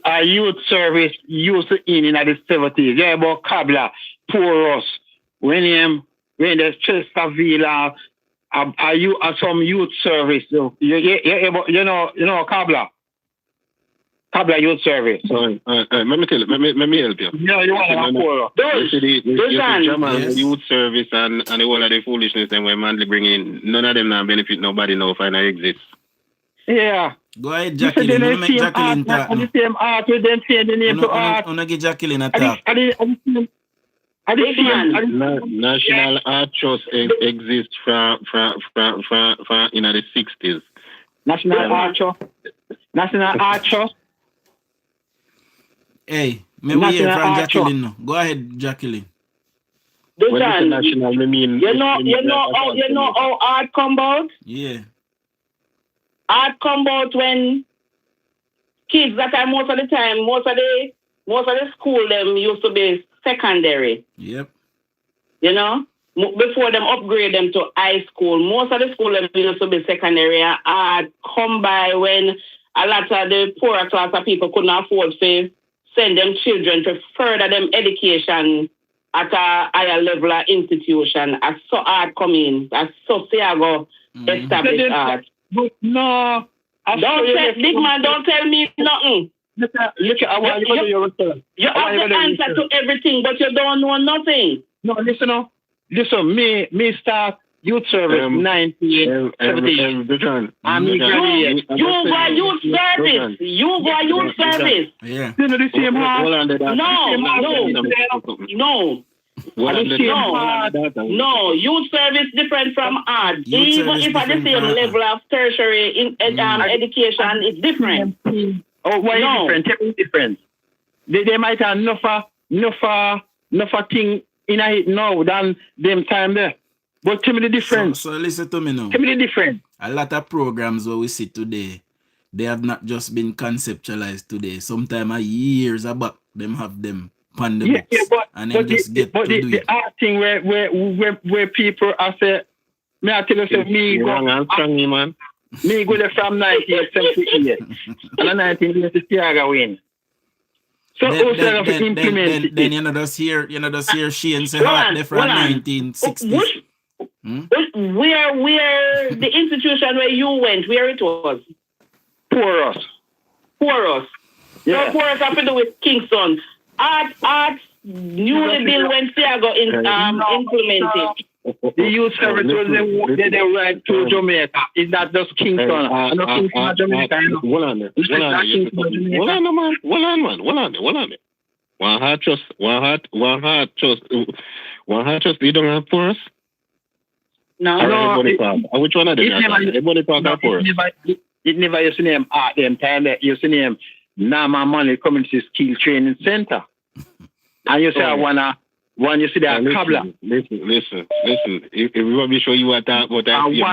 a youth service used to in the 70s. Yeah, about Kabla, Porous, when there's Chesterfield, are you some youth service? You know Kabla. Kabla Youth Service. Let me help you. No, you want to Porous. Those youth service and the whole of the foolishness and when man bring in, none of them now benefit nobody now if I not exist. Yeah. Go ahead, Jacqueline. I'm make Jacqueline talk. The same Art with them change the name to Art. I'm going to get Jacqueline a talk. National Art Trust exists from in the 60s. National Art Trust. National Art Trust. Hey, maybe we hear from Jacqueline now. Go ahead, Jacqueline. National, I mean, you know how art come about? Yeah. Art come about when kids that are most of the school them used to be secondary. Yep. You know? Before them upgrade them to high school, most of the school them used to be secondary. Art come by when a lot of the poorer class of people couldn't afford to send them children to further them education at a higher level of institution. As so art come in, as so Seago establish art. No. Big man, don't tell me nothing. Look at you have the answer to everything, but you don't know nothing. No, listen, me start youth service 1978. You go youth service. Yeah. You know the same heart. No, youth service different from art. Even if at the same level of tertiary education, it's different. Oh, why different? Tell me different. They might have enough thing in it now than them time there. But tell me the difference. So listen to me now. Tell me the difference. A lot of programs where we see today, they have not just been conceptualized today. Sometimes years back, them have them pandemics. And then just get to do it. The art thing where people are say, may I tell you, say, me go there from 1978 and 1980 I go win. So then you know just hear she and say they from 1960s. Where the institution where you went, where it was? Porous. Yeah. So Porous have to do with Kingston. Art newly built when Seago implemented. The youth service was they right to Jamaica. Is that just Kingston? Jamaica. Hold on, man. One heart trust. You don't have Porous? No. Which one are they? Everybody talk about Porous. It never used to name art them time. It used to name Nama Money Community Skill Training Center. And you say one you see that Kabla. Listen. If we want to show you what that one you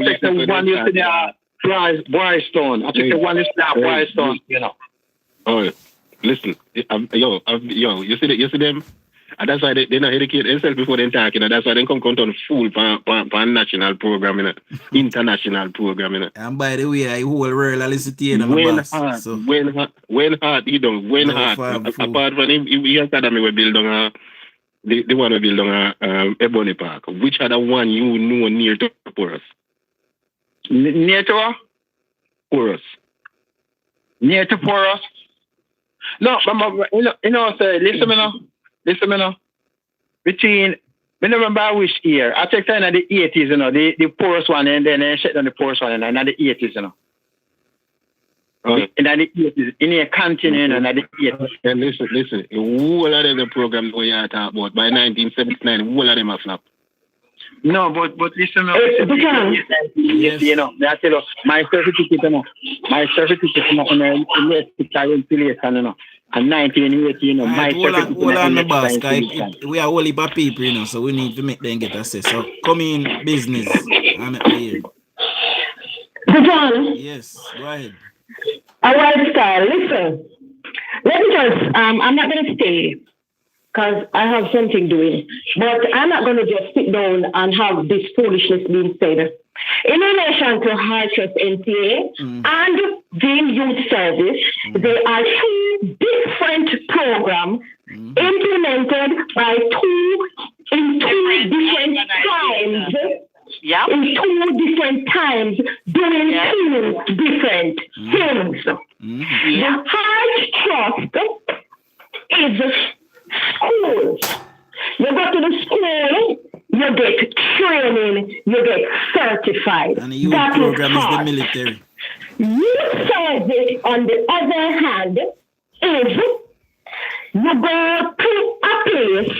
see that Brystone. I think the one you see that Brystone, you know. Oh, listen, you see them. And that's why they not educate themselves before they talk, you know. That's why they come on full for national program, you know, international program, you know. And by the way, I whole world I listen to you, when hard, you don't, when hard. Apart from him, he academy will build on they want to build on Ebony Park. Which other one you know near to Porous? Near to Porous. Near to Porous? No, say, listen me now. Between, I remember which year. I take time in the 80s, you know, the Porous one, and then I shut down the Porous one, and in the 80s, you know. In the 80s, in a continue, in the 80s. And listen, all of them the program we are talking about, by 1979, all of them are flop. No, but listen, yes. You know, that's it. My certificate, you know, in electrical installation, you know. And 1918, my hold on, my boss, we are only by people, you know, so we need to make them get access. So come in business. I'm here. John. Yes, go ahead. All right, sir. Listen, let me just, I'm not going to stay because I have something doing, but I'm not going to just sit down and have this foolishness being said. In relation to Hartress NTA and the youth service, there are two different programs implemented by two different times. Yep. In 2 different times, doing 2 different things. The Heart Trust is schools. You go to the school, you get training, you get certified. And the youth program is the military. Youth service, on the other hand, is you go to a place,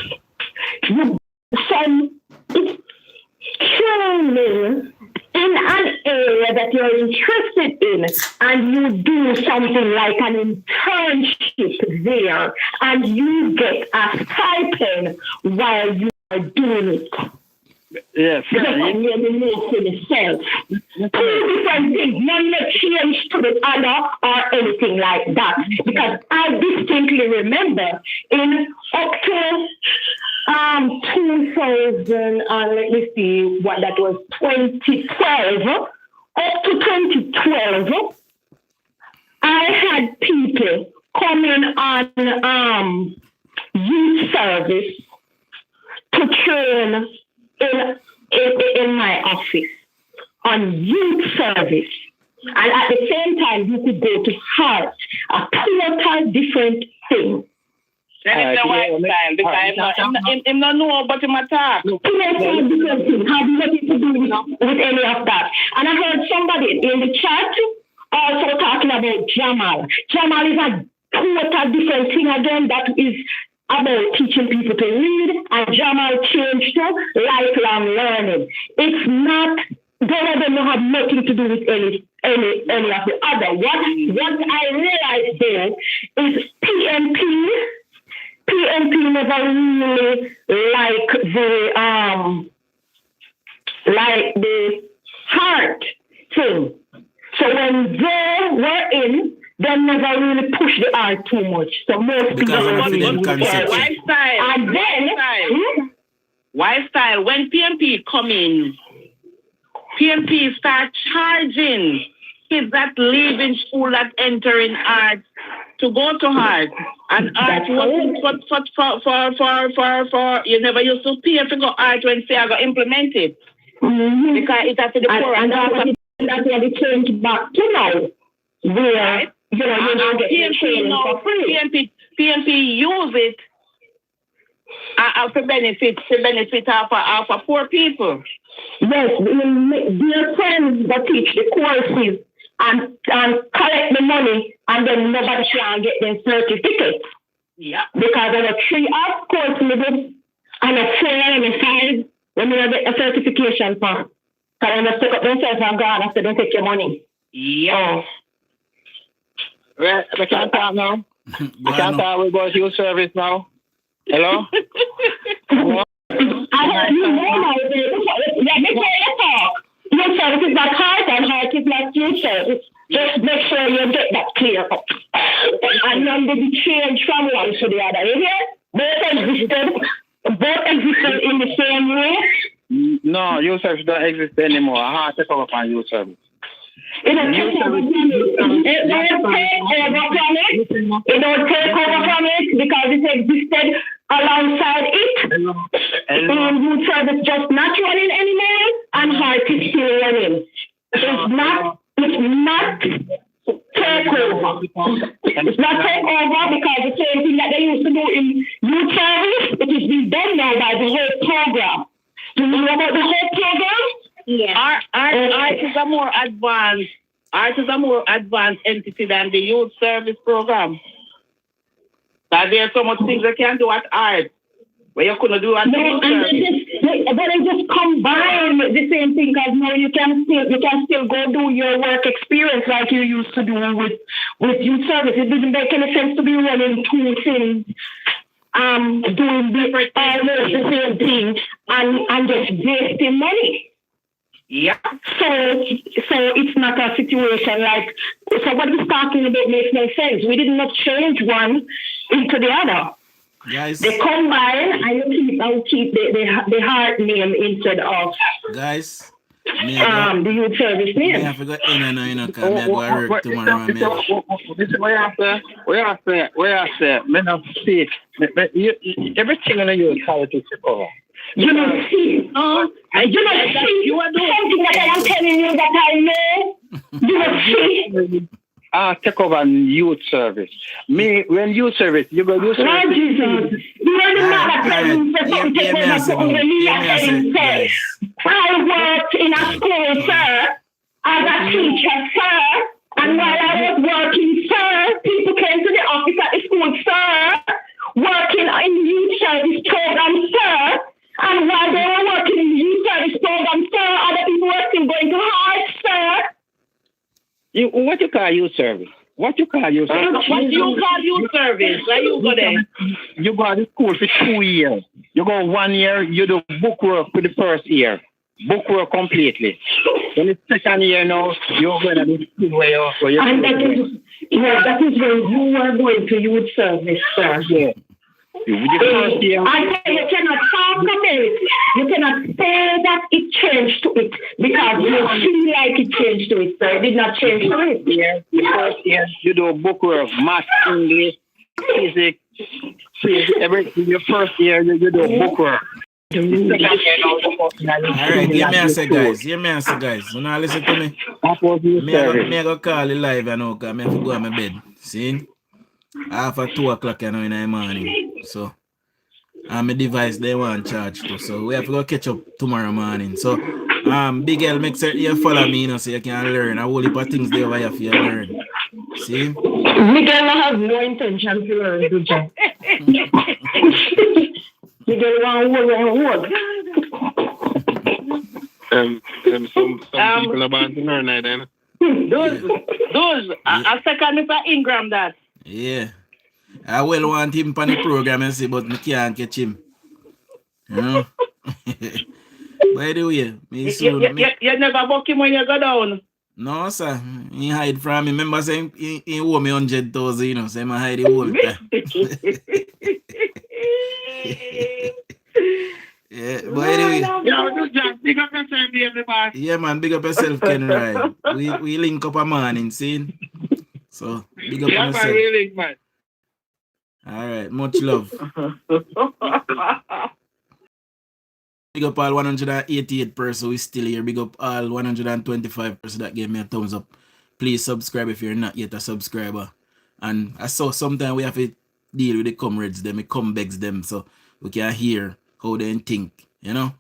you some training in an area that you're interested in, and you do something like an internship there, and you get a stipend while you are doing it. Yes. For yourself. 2 different things. None of change to the other or anything like that. Because I distinctly remember in October 2000, let me see what that was, 2012, up to 2012, I had people coming on youth service to train in my office on youth service. And at the same time, you could go to Heart, a total different thing. Then it's a white style because I'm not know about him attack. Have nothing to do with any of that. And I heard somebody in the chat also talking about Jamal. Jamal is a total different thing again. That is about teaching people to read, and Jamal changed to lifelong learning. It's not, none of them have nothing to do with any of the other. What I realized there is PNP never really like the heart thing. So when they were in, they never really push the art too much. So most people really Lifestyle. And then lifestyle. When PNP come in, PNP start charging kids that leave in school that enter in art to go to art. And art wasn't for you never used to pay to go art when say I got implemented. Because it has to the poor. And that's why they changed back to now. Where you know PNP use it for benefit of poor people. Yes, dear friends that teach the courses and collect the money, and then nobody can get their certificate. Yeah. Because of a 3-hour course level and a 4 and a 5 when you get a certification for. So when they pick up themselves and gone after they take your money. Yeah. Well, we can't talk now. We can't talk about your service now. Hello? I heard you know now. Let me tell you talk. Your service is not heart and heart is not your service. Just make sure you get that clear up. And then they change from one to the other. You hear? Both existed in the same way. No, your service don't exist anymore. I have to come up on your service. It don't take over from it because it existed alongside it. Youth service just not running anymore, and heart is still running. It's not take over. It's not take over because the same thing that they used to do in youth service, it is being done now by the whole program. Do you know about the whole program? Yeah. Art is a more advanced. Art is a more advanced entity than the youth service program. But there are so much things they can do at art. Where you couldn't do and no, and they just combine the same thing because now you can still go do your work experience like you used to do with youth service. It doesn't make any sense to be running two things, doing almost the same thing and just wasting money. Yeah. So it's not a situation like so what he's talking about makes no sense. We did not change one into the other. Guys, they combine and you keep the heart name instead of guys. The youth service name. I forgot because I go to work tomorrow. This is where I say, men of faith, everything in the youth politics is over. You know, see, you are doing something that I am telling you that I know. You know, see. Take over youth service. When youth service, you go youth service. Lord Jesus, you are the mother present for some take over for me. I worked in a school, sir, as a teacher, sir, and while I was working, sir, people came to the office at the school, sir, working in the youth service program, sir, and while they were working in the youth service program, sir, other people were still going to hard, sir. What you call youth service? What you call youth service? What you call youth service? Where you go there? You go to school for 2 years. You go 1 year, you do book work for the first year. Book work completely. Then the second year now, you're going to be school where you're and that is when you are going to youth service, sir. Yeah. I say you cannot talk about it. You cannot say that it changed to it because you feel like it changed to it, sir. It did not change to it. Yeah. The first year, you do book work, math, English, physics, everything. Your first year, you do book work. All right, give me a sec, guys. You now listen to me. Me go call you live, you know, because I have to go to my bed. See? After 2 o'clock, you know, in the morning. So, my device, they want charge too. So, we have to go catch up tomorrow morning. So, Big L, make sure you follow me, you know, so you can learn. A whole heap of things there over here for you to learn. See? Miguel has no intention to learn, DUJON. Miguel won't. Some people are bound to learn that, then. Those, a second Mr. Ingram that. Yeah. I will want him on the program and see, but I can't catch him. You know? By the way, you never book him when you go down. No, sir. He hide from me. Remember saying he owe me 100,000, you know, so I hide the whole time. Yeah, but anyway. Big up yourself, everybody. Yeah, man, big up yourself, Ken Ryan. We link up a morning, see? So, big up yourself. Really, man. All right, much love. Big up all 188 person who is still here. Big up all 125 person that gave me a thumbs up. Please subscribe if you're not yet a subscriber. And I saw sometimes we have to deal with the comrades, them, comebacks them, so we can hear how they think, you know?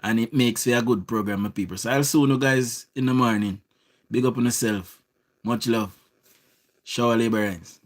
And it makes it a good program of people. So I'll see you guys in the morning. Big up on yourself. Much love. Shower Laborers.